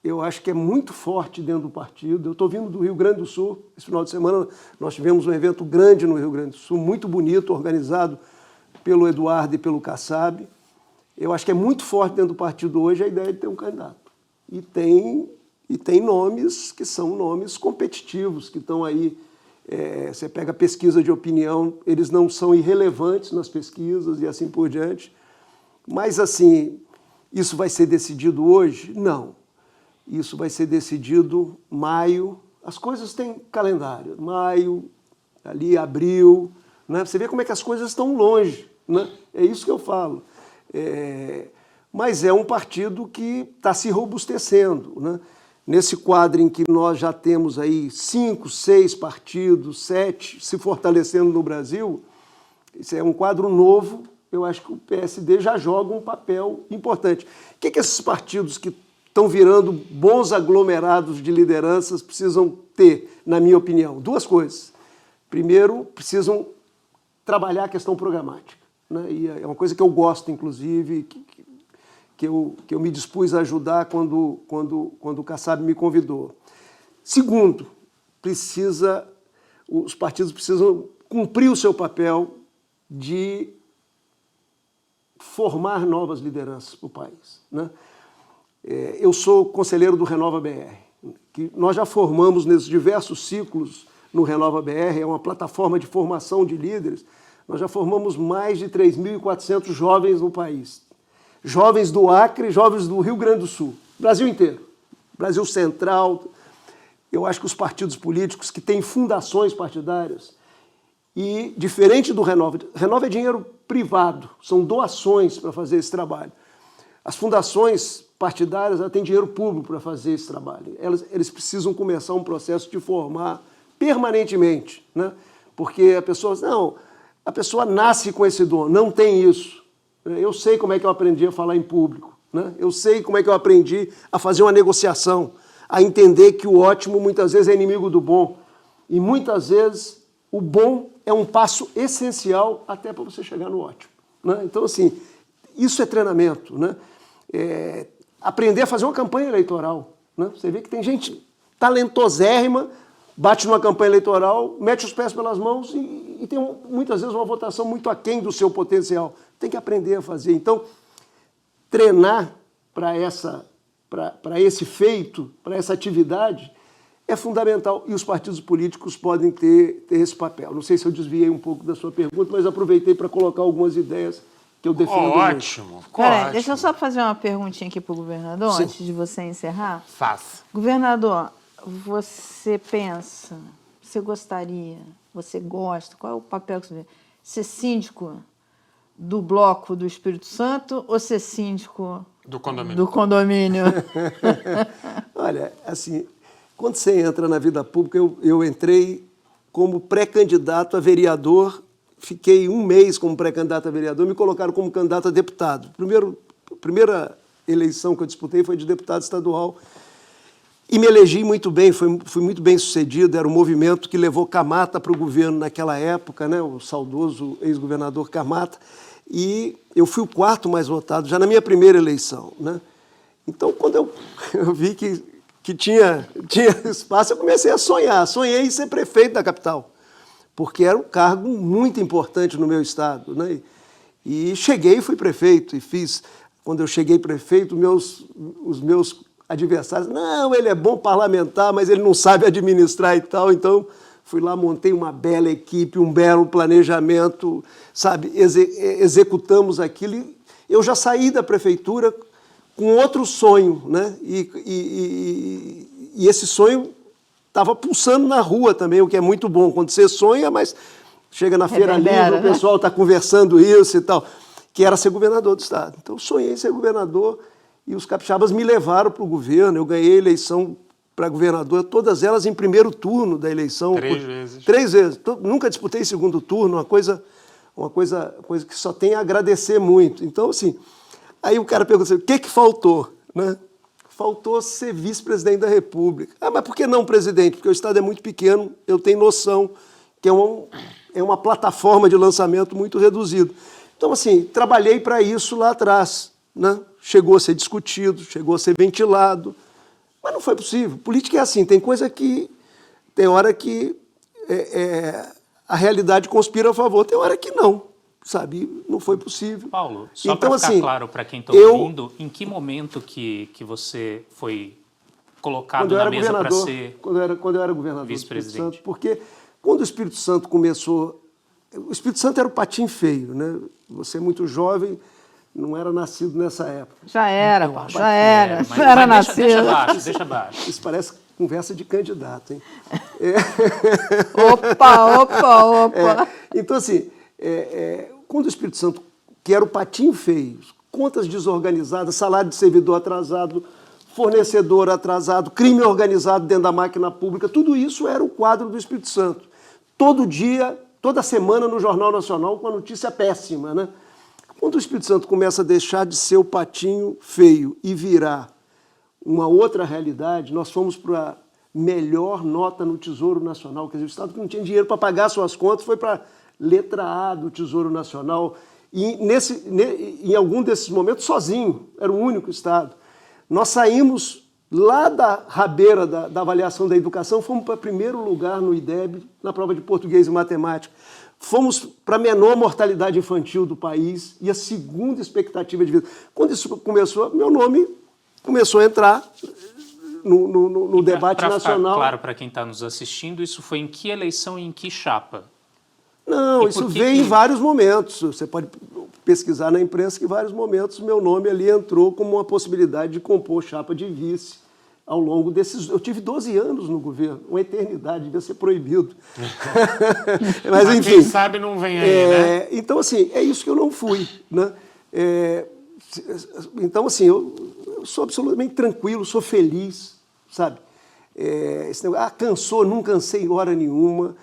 eu acho que é muito forte dentro do partido. Eu estou vindo do Rio Grande do Sul. Esse final de semana nós tivemos um evento grande no Rio Grande do Sul, muito bonito, organizado pelo Eduardo e pelo Kassab. Eu acho que é muito forte dentro do partido hoje a ideia de ter um candidato. E tem nomes que são nomes competitivos, que estão aí. Você pega a pesquisa de opinião, eles não são irrelevantes nas pesquisas e assim por diante. Mas, assim, isso vai ser decidido hoje? Não. Isso vai ser decidido maio. As coisas têm calendário. Maio, ali abril. Né? Você vê como é que as coisas estão longe. Né? É isso que eu falo. Mas é um partido que está se robustecendo. Né? Nesse quadro em que nós já temos aí 5, 6 partidos, 7 se fortalecendo no Brasil, isso é um quadro novo, eu acho que o PSD já joga um papel importante. O que esses partidos que estão virando bons aglomerados de lideranças precisam ter, na minha opinião? 2 coisas. Primeiro, precisam trabalhar a questão programática, né? E é uma coisa que eu gosto, inclusive, que eu me dispus a ajudar quando o Kassab me convidou. Segundo, os partidos precisam cumprir o seu papel de formar novas lideranças para o país, né? Eu sou conselheiro do Renova BR, que nós já formamos nesses diversos ciclos no Renova BR, é uma plataforma de formação de líderes, nós já formamos mais de 3.400 jovens no país. Jovens do Acre, jovens do Rio Grande do Sul, Brasil inteiro, Brasil Central. Eu acho que os partidos políticos que têm fundações partidárias, e diferente do Renova é dinheiro privado, são doações para fazer esse trabalho. As fundações partidárias têm dinheiro público para fazer esse trabalho. Eles precisam começar um processo de formar permanentemente, né? Porque a pessoa nasce com esse dom, não tem isso. Eu sei como é que eu aprendi a falar em público, né? Eu sei como é que eu aprendi a fazer uma negociação, a entender que o ótimo muitas vezes é inimigo do bom. E muitas vezes o bom é um passo essencial até para você chegar no ótimo, né? Então, assim, isso é treinamento, né? Aprender a fazer uma campanha eleitoral, né? Você vê que tem gente talentosérrima, bate numa campanha eleitoral, mete os pés pelas mãos e tem muitas vezes uma votação muito aquém do seu potencial. Tem que aprender a fazer. Então, treinar para esse feito, para essa atividade, é fundamental. E os partidos políticos podem ter esse papel. Não sei se eu desviei um pouco da sua pergunta, mas aproveitei para colocar algumas ideias que eu defendo. Ótimo. Peraí, deixa eu só fazer uma perguntinha aqui para o governador, Sim, antes de você encerrar. Faça. Governador, você pensa, você gostaria, você gosta, qual é o papel que você vê? Ser síndico do bloco do Espírito Santo ou ser síndico Do condomínio. do condomínio? Olha, assim, quando você entra na vida pública, eu entrei como pré-candidato a vereador fiquei um mês como pré-candidato a vereador, me colocaram como candidato a deputado. A primeira eleição que eu disputei foi de deputado estadual e me elegi muito bem, fui muito bem sucedido, era um movimento que levou Camata para o governo naquela época, né, o saudoso ex-governador Camata, e eu fui o 4º mais votado, já na minha primeira eleição, né? Então, quando eu vi que tinha espaço, eu comecei a sonhar. Sonhei em ser prefeito da capital, porque era um cargo muito importante no meu estado, né? E cheguei e fui prefeito, e fiz... Quando eu cheguei prefeito, os meus adversários, não, ele é bom parlamentar, mas ele não sabe administrar e tal. Então, fui lá, montei uma bela equipe, um belo planejamento, sabe? Executamos aquilo. E eu já saí da prefeitura com outro sonho, né? E esse sonho estava pulsando na rua também, o que é muito bom. Quando você sonha, mas chega na Feira Livre, o pessoal está conversando isso e tal, que era ser governador do estado. Então, eu sonhei em ser governador e os capixabas me levaram para o governo. Eu ganhei a eleição para governador, todas elas em primeiro turno da eleição. 3 vezes. 3 vezes. Nunca disputei segundo turno, uma coisa que só tem a agradecer muito. Então, assim, aí o cara pergunta assim, o que faltou, né? Faltou ser vice-presidente da República. Ah, mas por que não presidente? Porque o estado é muito pequeno, eu tenho noção que é uma plataforma de lançamento muito reduzida. Então, assim, trabalhei para isso lá atrás, né? Chegou a ser discutido, chegou a ser ventilado, mas não foi possível. Política é assim, tem coisa que... Tem hora que a realidade conspira a favor, tem hora que não, sabe? Não foi possível. Paulo, só então, para ficar assim, claro para quem está ouvindo, em que momento que você foi colocado na mesa para ser quando eu era governador do Espírito Santo, porque quando o Espírito Santo começou... O Espírito Santo era o patinho feio, né? Você é muito jovem, não era nascido nessa época. Já era, Paulo, já era. Já era mas nascido. deixa abaixo. Isso parece conversa de candidato, hein? Opa. Então, assim, quando o Espírito Santo, que era o patinho feio, contas desorganizadas, salário de servidor atrasado, fornecedor atrasado, crime organizado dentro da máquina pública, tudo isso era o quadro do Espírito Santo. Todo dia, toda semana no Jornal Nacional com a notícia péssima, né? Quando o Espírito Santo começa a deixar de ser o patinho feio e virar uma outra realidade, nós fomos para a melhor nota no Tesouro Nacional. Quer dizer, o Estado que não tinha dinheiro para pagar suas contas foi para a letra A do Tesouro Nacional. E em algum desses momentos, sozinho, era o único Estado. Nós saímos lá da rabeira da avaliação da educação, fomos para primeiro lugar no IDEB, na prova de português e matemática. Fomos para a menor mortalidade infantil do país e a segunda expectativa de vida. Quando isso começou, meu nome começou a entrar no debate nacional. Ficar claro para quem está nos assistindo, isso foi em que eleição e em que chapa? Não, isso veio em vários momentos. Você pode pesquisar na imprensa que em vários momentos meu nome ali entrou como uma possibilidade de compor chapa de vice ao longo desses... Eu tive 12 anos no governo, uma eternidade, devia ser proibido. Mas, enfim, quem sabe não vem aí, né? Então, assim, é isso que eu não fui, né? Então, assim, eu sou absolutamente tranquilo, sou feliz, sabe? Esse negócio, cansou, não cansei hora nenhuma.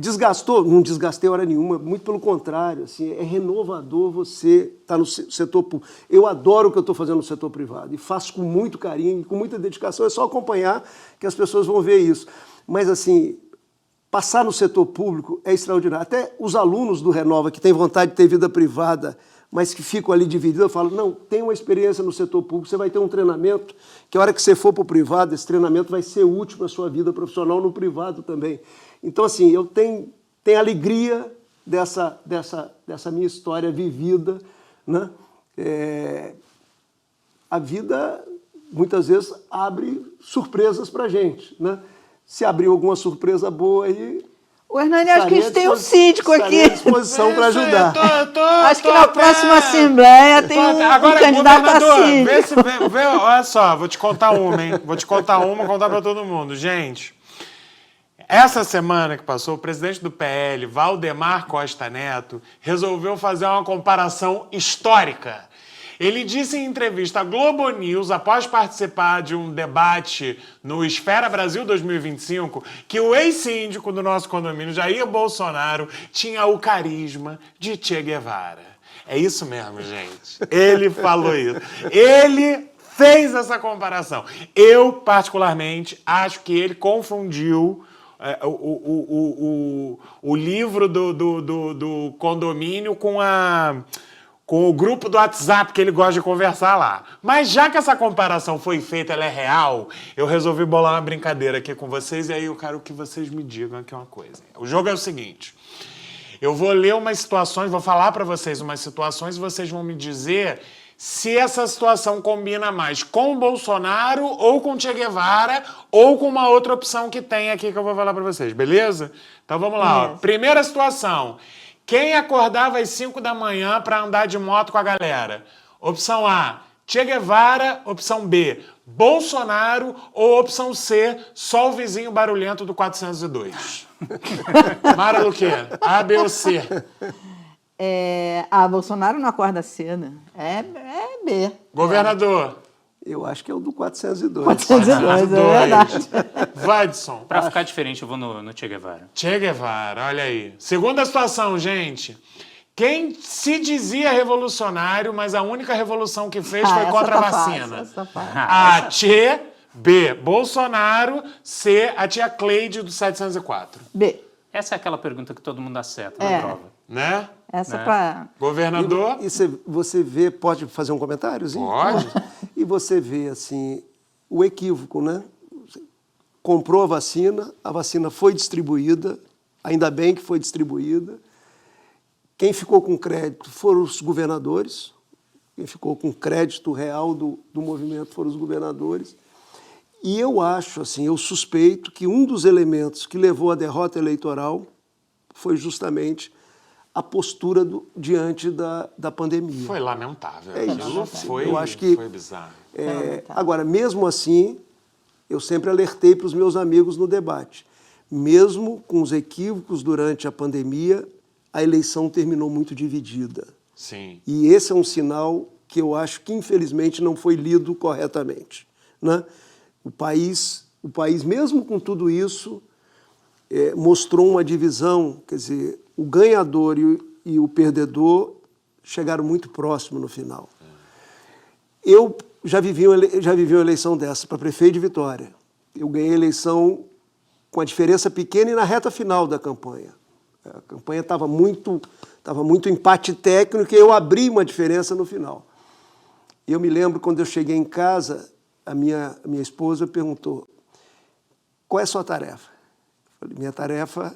Desgastou? Não desgastei hora nenhuma, muito pelo contrário, assim, é renovador você estar no setor público. Eu adoro o que eu estou fazendo no setor privado e faço com muito carinho, com muita dedicação, é só acompanhar que as pessoas vão ver isso. Mas, assim, passar no setor público é extraordinário. Até os alunos do Renova, que têm vontade de ter vida privada, mas que ficam ali divididos, eu falo, não, tem uma experiência no setor público, você vai ter um treinamento, que a hora que você for para o privado, esse treinamento vai ser útil para a sua vida profissional no privado também. Então, assim, eu tenho alegria dessa minha história vivida, né? A vida, muitas vezes, abre surpresas para a gente, né? Se abrir alguma surpresa boa aí... O Hernani, acho que a gente tem um síndico aqui. À disposição para ajudar. Acho que na próxima Assembleia tem um candidato a síndico. Olha só, vou te contar uma, hein? Vou te contar uma, contar para todo mundo. Gente, essa semana que passou, o presidente do PL, Valdemar Costa Neto, resolveu fazer uma comparação histórica. Ele disse em entrevista à Globo News, após participar de um debate no Esfera Brasil 2025, que o ex-síndico do nosso condomínio, Jair Bolsonaro, tinha o carisma de Che Guevara. É isso mesmo, gente. Ele falou isso. Ele fez essa comparação. Eu, particularmente, acho que ele confundiu o livro do condomínio com o grupo do WhatsApp que ele gosta de conversar lá. Mas já que essa comparação foi feita, ela é real, eu resolvi bolar uma brincadeira aqui com vocês e aí eu quero que vocês me digam aqui uma coisa. O jogo é o seguinte, eu vou ler umas situações, vou falar para vocês umas situações e vocês vão me dizer se essa situação combina mais com o Bolsonaro ou com o Che Guevara ou com uma outra opção que tem aqui que eu vou falar para vocês, beleza? Então vamos lá. Ó. Primeira situação. Quem acordava às 5 da manhã para andar de moto com a galera? Opção A, Che Guevara. Opção B, Bolsonaro. Ou opção C, só o vizinho barulhento do 402. Mara Luque, A, B ou C? Bolsonaro não acorda cedo. É B. Governador. Eu acho que é o do 402. 402, é verdade. Vadson. Para ficar diferente, eu vou no Che Guevara. Che Guevara, olha aí. Segunda situação, gente. Quem se dizia revolucionário, mas a única revolução que fez foi contra a vacina? A, Che. B, Bolsonaro. C, a tia Cleide do 704. B. Essa é aquela pergunta que todo mundo acerta na prova. Né? Essa para... Governador? E você vê, pode fazer um comentáriozinho? Pode. E você vê, assim, o equívoco, né? Comprou a vacina foi distribuída, ainda bem que foi distribuída. Quem ficou com crédito foram os governadores, quem ficou com crédito real do movimento foram os governadores. E eu acho, assim, eu suspeito que um dos elementos que levou à derrota eleitoral foi justamente a postura diante da pandemia. Foi lamentável. É isso. Aquilo foi, eu acho que, foi bizarro. Agora, mesmo assim, eu sempre alertei para os meus amigos no debate. Mesmo com os equívocos durante a pandemia, a eleição terminou muito dividida. Sim. E esse é um sinal que eu acho que, infelizmente, não foi lido corretamente, né? O país, mesmo com tudo isso, mostrou uma divisão, quer dizer, o ganhador e o perdedor chegaram muito próximo no final. Eu já vivi uma eleição dessa para prefeito de Vitória. Eu ganhei a eleição com a diferença pequena e na reta final da campanha. A campanha estava muito empate técnico e eu abri uma diferença no final. Eu me lembro, quando eu cheguei em casa, a minha esposa perguntou, qual é a sua tarefa? Eu falei, minha tarefa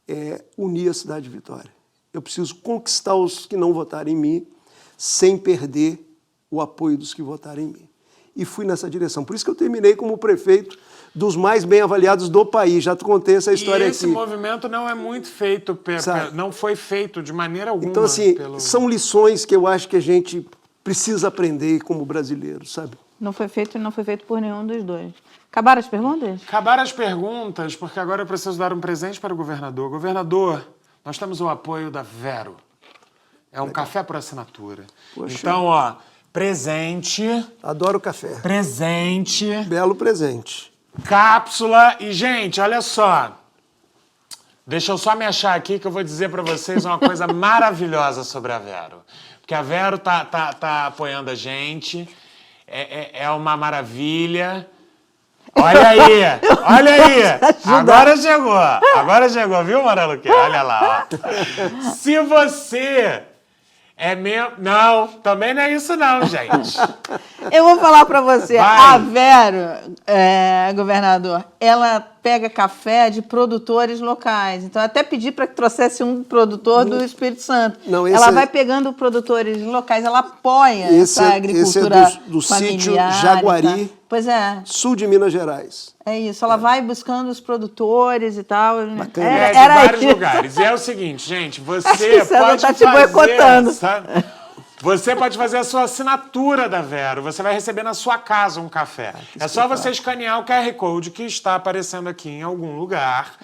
é unir a cidade de Vitória. Eu preciso conquistar os que não votaram em mim sem perder o apoio dos que votaram em mim. E fui nessa direção. Por isso que eu terminei como prefeito dos mais bem avaliados do país. Já te contei essa história aqui. E esse movimento não é muito feito, não foi feito de maneira alguma. Então, assim, são lições que eu acho que a gente precisa aprender como brasileiro, sabe? Não foi feito por nenhum dos dois. Acabaram as perguntas? Acabaram as perguntas, porque agora eu preciso dar um presente para o governador. Governador, nós temos o apoio da Vero. É um café por assinatura. Poxa. Então, ó, presente. Adoro café. Presente. Belo presente. Cápsula. E, gente, olha só. Deixa eu só me achar aqui que eu vou dizer para vocês uma coisa maravilhosa sobre a Vero. Porque a Vero tá apoiando a gente. É uma maravilha. Olha aí, olha aí. Agora chegou, viu, Maraluque? Olha lá, ó. Se você é meu... Não, também não é isso não, gente. Eu vou falar para você. Vai. A Vero, governador, ela pega café de produtores locais. Então, eu até pedi para que trouxesse um produtor do Espírito Santo. Não, ela vai pegando produtores locais, ela apoia essa agricultura esse é do sítio familiar. Jaguari, Tá? Pois é. sul de Minas Gerais. É isso, ela vai buscando os produtores e tal. De vários lugares. E é o seguinte, gente, você pode tá te boicotando. Você pode fazer a sua assinatura da Vero. Você vai receber na sua casa um café. É só você escanear o QR Code que está aparecendo aqui em algum lugar.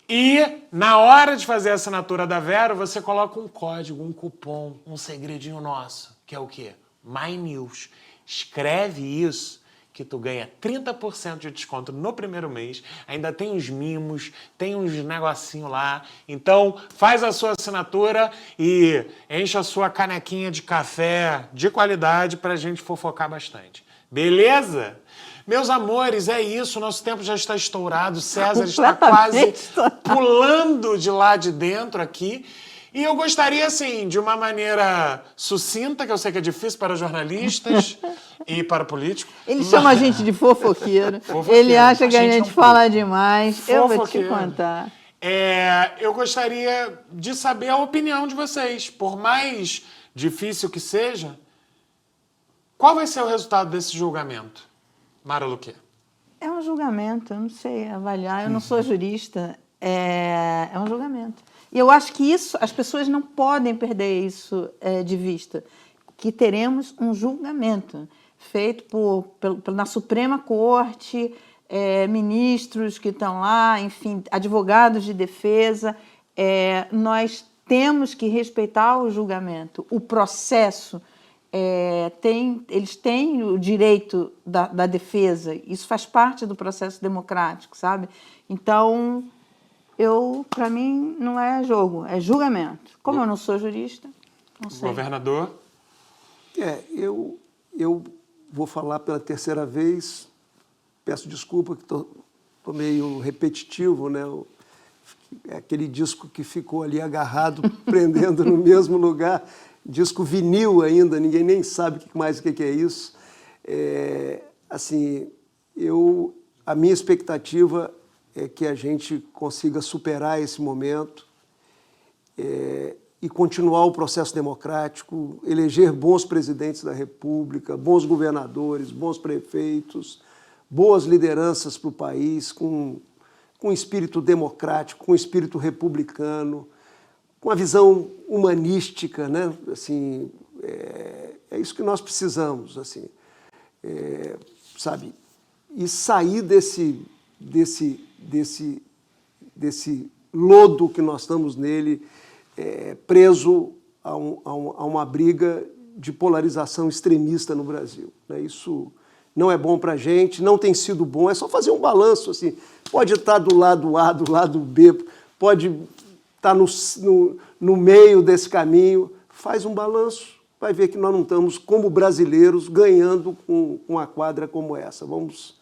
E, na hora de fazer a assinatura da Vero, você coloca um código, um cupom, um segredinho nosso. Que é o quê? My News. Escreve isso que tu ganha 30% de desconto no primeiro mês, ainda tem uns mimos, tem uns negocinho lá. Então, faz a sua assinatura e enche a sua canequinha de café de qualidade pra gente fofocar bastante. Beleza? Meus amores, é isso, nosso tempo já está estourado, César está quase pulando de lá de dentro aqui. E eu gostaria, assim, de uma maneira sucinta, que eu sei que é difícil para jornalistas e para políticos. Ele chama a gente de fofoqueiro. Ele acha que a gente fala demais. Eu vou te contar. Eu gostaria de saber a opinião de vocês. Por mais difícil que seja, qual vai ser o resultado desse julgamento? Mara Luque. É um julgamento, eu não sei avaliar, eu não sou jurista. É um julgamento. E eu acho que isso, as pessoas não podem perder isso de vista, que teremos um julgamento feito na Suprema Corte, ministros que estão lá, enfim, advogados de defesa. Nós temos que respeitar o julgamento, o processo. Eles têm o direito da defesa, isso faz parte do processo democrático, sabe? Então, para mim, não é jogo, é julgamento. Como eu não sou jurista, não sei. Governador? Eu vou falar pela terceira vez, peço desculpa que estou meio repetitivo, né? É aquele disco que ficou ali agarrado, prendendo no mesmo lugar, disco vinil ainda, ninguém nem sabe mais o que é isso. A minha expectativa é que a gente consiga superar esse momento e continuar o processo democrático, eleger bons presidentes da República, bons governadores, bons prefeitos, boas lideranças para o país, com espírito democrático, com espírito republicano, com a visão humanística, né? Assim, é isso que nós precisamos, assim, sabe? E sair desse lodo que nós estamos nele, preso a uma briga de polarização extremista no Brasil, né? Isso não é bom para a gente, não tem sido bom, é só fazer um balanço, assim, pode estar do lado A, do lado B, pode estar no meio desse caminho, faz um balanço, vai ver que nós não estamos, como brasileiros, ganhando com uma quadra como essa. Vamos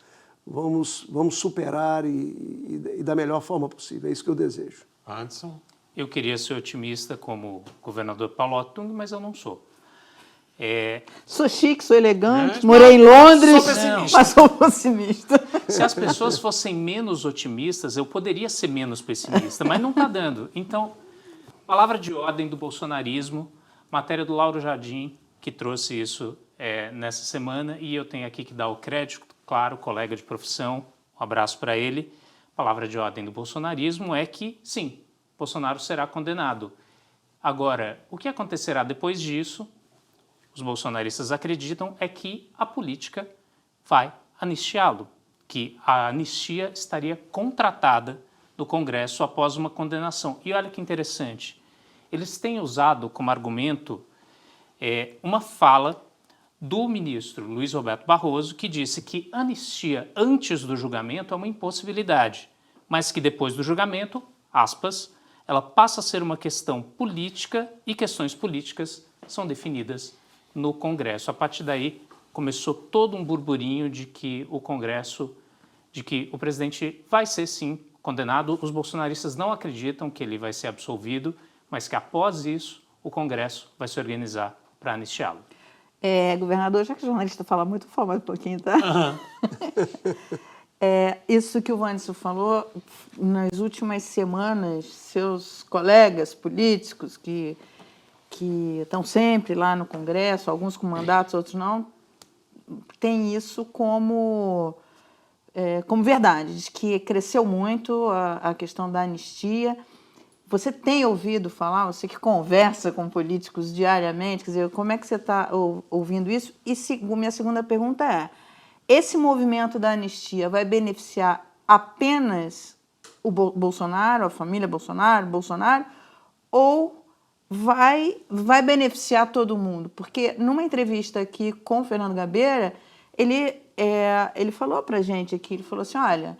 superar e da melhor forma possível. É isso que eu desejo. Anderson? Eu queria ser otimista como governador Paulo Otung, mas eu não sou. Sou chique, sou elegante, morei em Londres, mas sou pessimista. Se as pessoas fossem menos otimistas, eu poderia ser menos pessimista, mas não está dando. Então, palavra de ordem do bolsonarismo, matéria do Lauro Jardim, que trouxe isso nessa semana, e eu tenho aqui que dar o crédito, claro, colega de profissão, um abraço para ele. Palavra de ordem do bolsonarismo é que, sim, Bolsonaro será condenado. Agora, o que acontecerá depois disso, os bolsonaristas acreditam, é que a política vai anistiá-lo, que a anistia estaria contratada do Congresso após uma condenação. E olha que interessante, eles têm usado como argumento uma fala do ministro Luiz Roberto Barroso, que disse que anistia antes do julgamento é uma impossibilidade, mas que depois do julgamento, aspas, ela passa a ser uma questão política e questões políticas são definidas no Congresso. A partir daí, começou todo um burburinho de que o Congresso, de que o presidente vai ser, sim, condenado. Os bolsonaristas não acreditam que ele vai ser absolvido, mas que após isso, o Congresso vai se organizar para anistiá-lo. Governador, já que o jornalista fala muito, vou falar mais um pouquinho, tá? Isso que o Wanderson falou, nas últimas semanas, seus colegas políticos que estão sempre lá no Congresso, alguns com mandatos, outros não, têm isso como verdade, de que cresceu muito a questão da anistia. Você tem ouvido falar, você que conversa com políticos diariamente, quer dizer, como é que você está ouvindo isso? E minha segunda pergunta é, esse movimento da anistia vai beneficiar apenas o Bolsonaro, a família Bolsonaro, ou vai beneficiar todo mundo. Porque numa entrevista aqui com o Fernando Gabeira, ele falou pra gente aqui, ele falou assim, olha,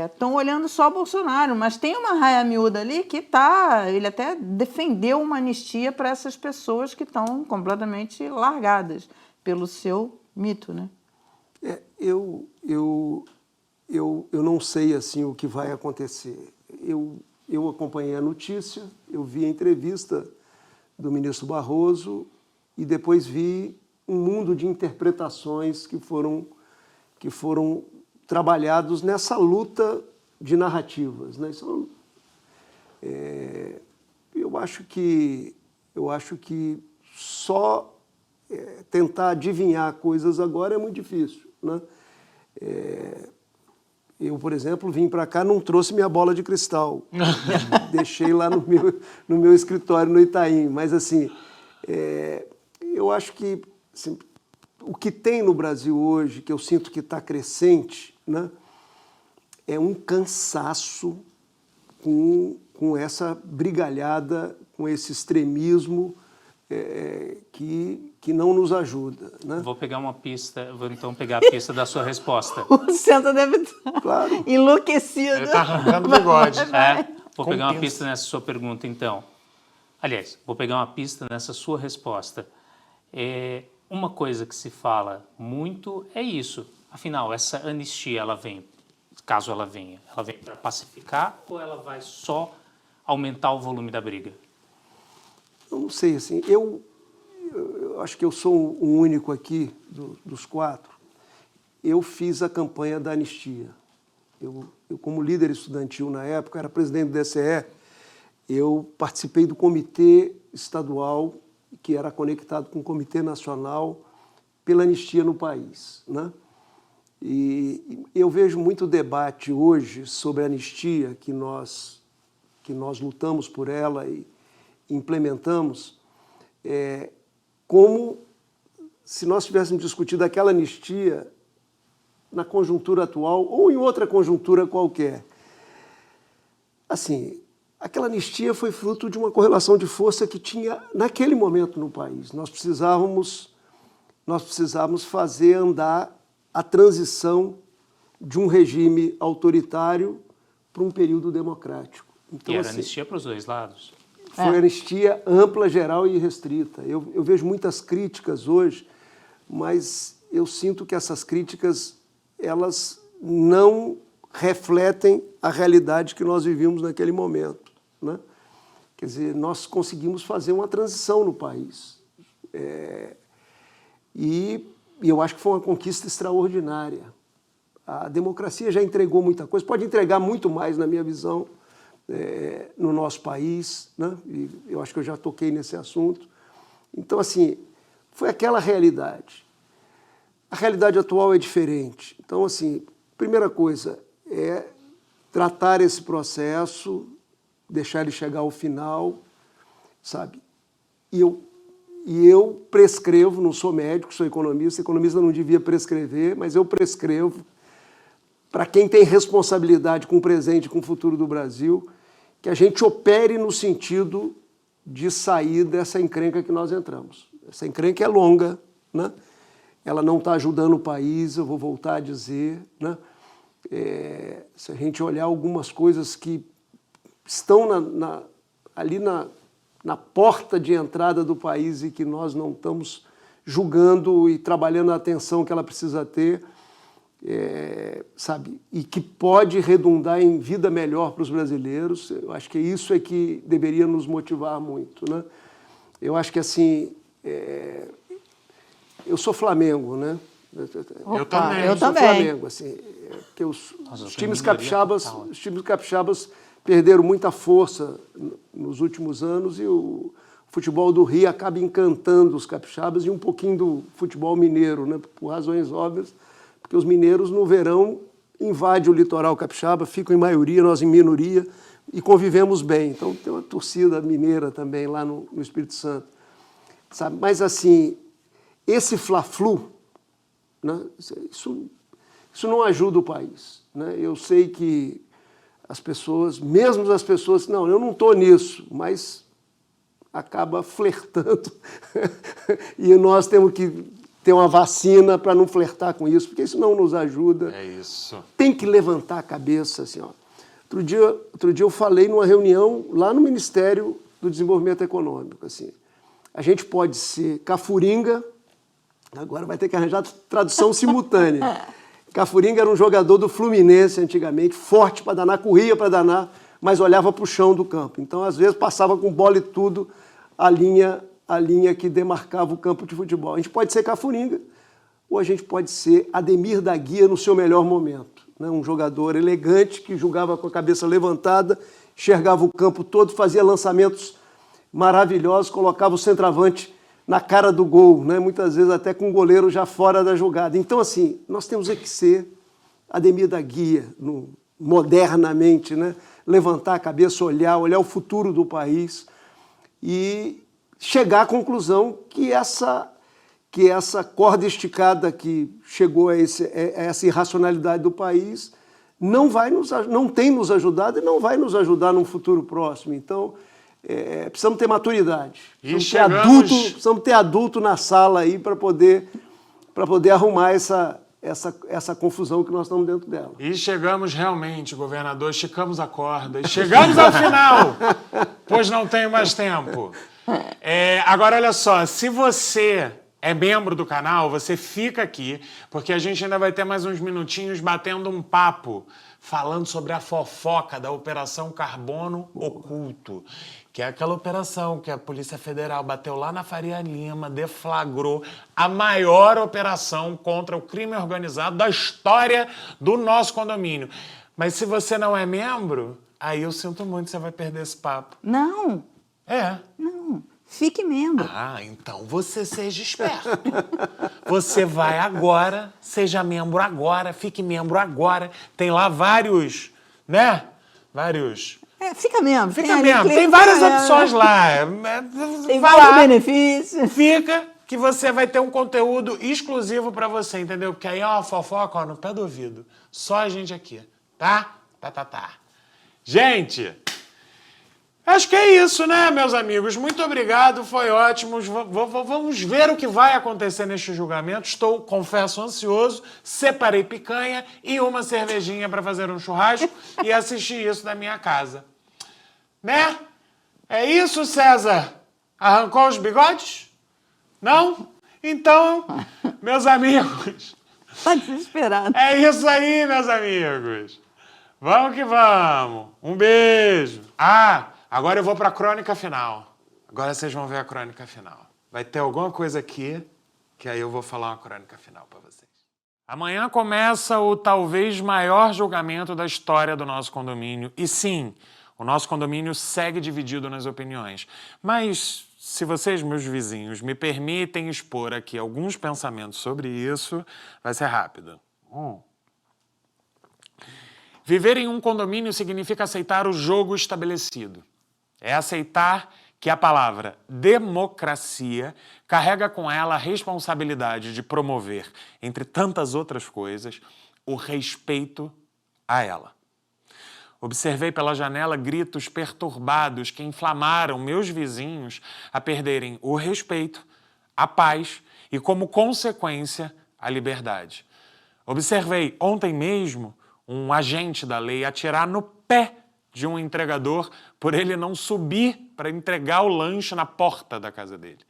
estão olhando só Bolsonaro, mas tem uma raia miúda ali que ele até defendeu uma anistia para essas pessoas que estão completamente largadas pelo seu mito, né? Eu não sei assim o que vai acontecer. Eu acompanhei a notícia, eu vi a entrevista do ministro Barroso e depois vi um mundo de interpretações que foram trabalhados nessa luta de narrativas, né? Eu acho que só tentar adivinhar coisas agora é muito difícil, né? Eu, por exemplo, vim para cá, não trouxe minha bola de cristal. Deixei lá no meu escritório no Itaim. Mas, assim, eu acho que assim, o que tem no Brasil hoje, que eu sinto que está crescente, né, é um cansaço com essa brigalhada, com esse extremismo que não nos ajuda, né? Vou então pegar a pista da sua resposta. O Senta deve estar enlouquecido. Ele está arrancando bigode. Vou pegar uma pista nessa sua pergunta, então. Aliás, vou pegar uma pista nessa sua resposta. Uma coisa que se fala muito é isso. Afinal, essa anistia, caso ela venha para pacificar ou ela vai só aumentar o volume da briga? Eu não sei, assim, eu acho que eu sou o único aqui dos quatro. Eu fiz a campanha da anistia. Eu, como líder estudantil na época, era presidente do DCE, eu participei do comitê estadual, que era conectado com o Comitê Nacional pela anistia no país, né? E eu vejo muito debate hoje sobre a anistia, que nós lutamos por ela e implementamos, como se nós tivéssemos discutido aquela anistia na conjuntura atual ou em outra conjuntura qualquer. Assim, aquela anistia foi fruto de uma correlação de força que tinha naquele momento no país. Nós precisávamos fazer andar a transição de um regime autoritário para um período democrático. Então, e era anistia para os dois lados? Foi anistia ampla, geral e restrita. Eu vejo muitas críticas hoje, mas eu sinto que essas críticas elas não refletem a realidade que nós vivíamos naquele momento, né? Quer dizer, nós conseguimos fazer uma transição no país. E eu acho que foi uma conquista extraordinária. A democracia já entregou muita coisa, pode entregar muito mais, na minha visão, no nosso país, né? E eu acho que eu já toquei nesse assunto. Então, assim, foi aquela realidade. A realidade atual é diferente. Então, assim, primeira coisa é tratar esse processo, deixar ele chegar ao final, sabe? E eu prescrevo, não sou médico, sou economista não devia prescrever, mas eu prescrevo para quem tem responsabilidade com o presente e com o futuro do Brasil, que a gente opere no sentido de sair dessa encrenca que nós entramos. Essa encrenca é longa, né? Ela não está ajudando o país, eu vou voltar a dizer, né? Se a gente olhar algumas coisas que estão ali na porta de entrada do país e que nós não estamos julgando e trabalhando a atenção que ela precisa ter, sabe, e que pode redundar em vida melhor para os brasileiros, eu acho que isso é que deveria nos motivar muito, né? Eu acho que, assim, eu sou Flamengo, né? Eu também. Eu sou Flamengo, assim, porque os times capixabas perderam muita força nos últimos anos e o futebol do Rio acaba encantando os capixabas e um pouquinho do futebol mineiro, né? Por razões óbvias, porque os mineiros no verão invadem o litoral capixaba, ficam em maioria, nós em minoria, e convivemos bem. Então tem uma torcida mineira também lá no Espírito Santo, sabe? Mas, assim, esse fla-flu, né? Isso não ajuda o país, né? Eu sei que as pessoas, mesmo as pessoas, não, eu não estou nisso, mas acaba flertando e nós temos que ter uma vacina para não flertar com isso, porque isso não nos ajuda. É isso. Tem que levantar a cabeça, assim, ó. Outro dia eu falei numa reunião lá no Ministério do Desenvolvimento Econômico, assim, a gente pode ser cafuringa, agora vai ter que arranjar tradução simultânea. Cafuringa era um jogador do Fluminense antigamente, forte para danar, corria para danar, mas olhava para o chão do campo. Então, às vezes, passava com bola e tudo a linha que demarcava o campo de futebol. A gente pode ser cafuringa ou a gente pode ser Ademir da Guia no seu melhor momento. Né? Um jogador elegante que jogava com a cabeça levantada, enxergava o campo todo, fazia lançamentos maravilhosos, colocava o centroavante na cara do gol, né? Muitas vezes até com o goleiro já fora da jogada. Então, assim, nós temos que ser Ademir da Guia, modernamente, né? Levantar a cabeça, olhar o futuro do país e chegar à conclusão que essa corda esticada que chegou a essa irracionalidade do país não tem nos ajudado e não vai nos ajudar num futuro próximo. Então, precisamos ter maturidade. Precisamos ter adulto na sala aí para poder arrumar essa confusão que nós estamos dentro dela. E chegamos realmente, governador, esticamos a corda e chegamos ao final, pois não tenho mais tempo. Agora, olha só, se você é membro do canal, você fica aqui, porque a gente ainda vai ter mais uns minutinhos batendo um papo, falando sobre a fofoca da Operação Carbono Oculto, que é aquela operação que a Polícia Federal bateu lá na Faria Lima, deflagrou a maior operação contra o crime organizado da história do nosso condomínio. Mas se você não é membro, aí eu sinto muito, você vai perder esse papo. Não. Não. Fique membro. Então você seja esperto. Você vai agora, seja membro agora, fique membro agora. Tem lá vários, né? Fica membro. Fica membro. Tem várias opções lá. Tem vários benefícios. Fica que você vai ter um conteúdo exclusivo pra você, entendeu? Porque aí é uma fofoca, no pé do ouvido. Só a gente aqui, tá? Tá. Gente... acho que é isso, né, meus amigos? Muito obrigado, foi ótimo. Vamos ver o que vai acontecer neste julgamento. Estou, confesso, ansioso. Separei picanha e uma cervejinha para fazer um churrasco e assistir isso da minha casa. Né? É isso, César? Arrancou os bigodes? Não? Então, meus amigos... Tá desesperado. É isso aí, meus amigos. Vamos que vamos. Um beijo. Agora eu vou para a crônica final. Agora vocês vão ver a crônica final. Vai ter alguma coisa aqui que aí eu vou falar uma crônica final para vocês. Amanhã começa o talvez maior julgamento da história do nosso condomínio. E sim, o nosso condomínio segue dividido nas opiniões. Mas se vocês, meus vizinhos, me permitem expor aqui alguns pensamentos sobre isso, vai ser rápido. Viver em um condomínio significa aceitar o jogo estabelecido. É aceitar que a palavra democracia carrega com ela a responsabilidade de promover, entre tantas outras coisas, o respeito a ela. Observei pela janela gritos perturbados que inflamaram meus vizinhos a perderem o respeito, a paz e, como consequência, a liberdade. Observei ontem mesmo um agente da lei atirar no pé de um entregador por ele não subir para entregar o lanche na porta da casa dele.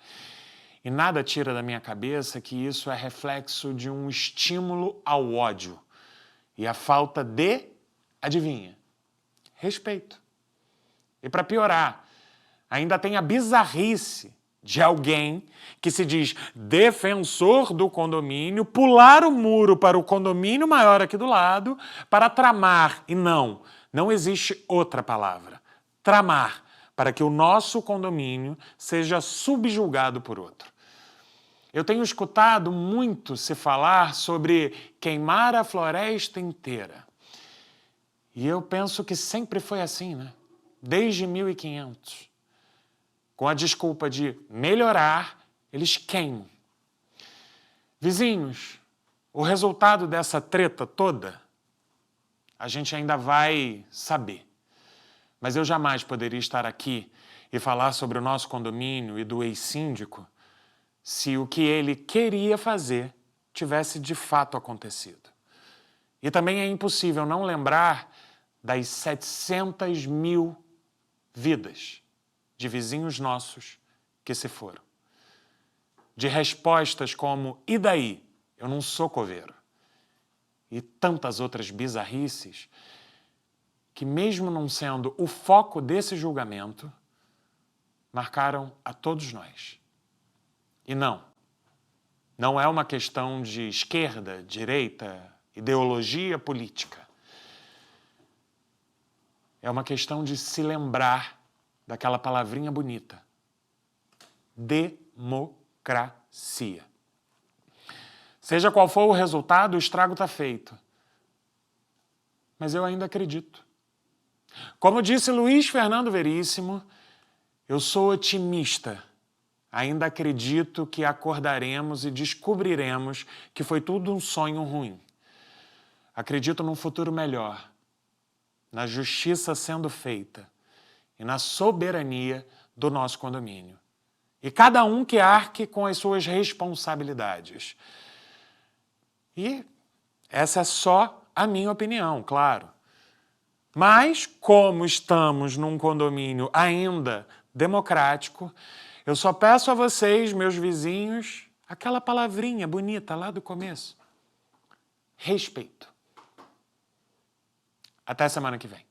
E nada tira da minha cabeça que isso é reflexo de um estímulo ao ódio e a falta de, adivinha, respeito. E para piorar, ainda tem a bizarrice de alguém que se diz defensor do condomínio pular o muro para o condomínio maior aqui do lado para tramar, e não existe outra palavra, tramar, para que o nosso condomínio seja subjugado por outro. Eu tenho escutado muito se falar sobre queimar a floresta inteira. E eu penso que sempre foi assim, né? Desde 1500. Com a desculpa de melhorar, eles queimam. Vizinhos, o resultado dessa treta toda, a gente ainda vai saber. Mas eu jamais poderia estar aqui e falar sobre o nosso condomínio e do ex-síndico se o que ele queria fazer tivesse de fato acontecido. E também é impossível não lembrar das 700 mil vidas de vizinhos nossos que se foram. De respostas como, e daí? Eu não sou coveiro. E tantas outras bizarrices que, mesmo não sendo o foco desse julgamento, marcaram a todos nós. E não é uma questão de esquerda, direita, ideologia política. É uma questão de se lembrar daquela palavrinha bonita. Democracia. Seja qual for o resultado, o estrago está feito. Mas eu ainda acredito. Como disse Luiz Fernando Veríssimo, eu sou otimista. Ainda acredito que acordaremos e descobriremos que foi tudo um sonho ruim. Acredito num futuro melhor, na justiça sendo feita e na soberania do nosso condomínio. E cada um que arque com as suas responsabilidades. E essa é só a minha opinião, claro. Mas, como estamos num condomínio ainda democrático, eu só peço a vocês, meus vizinhos, aquela palavrinha bonita lá do começo. Respeito. Até semana que vem.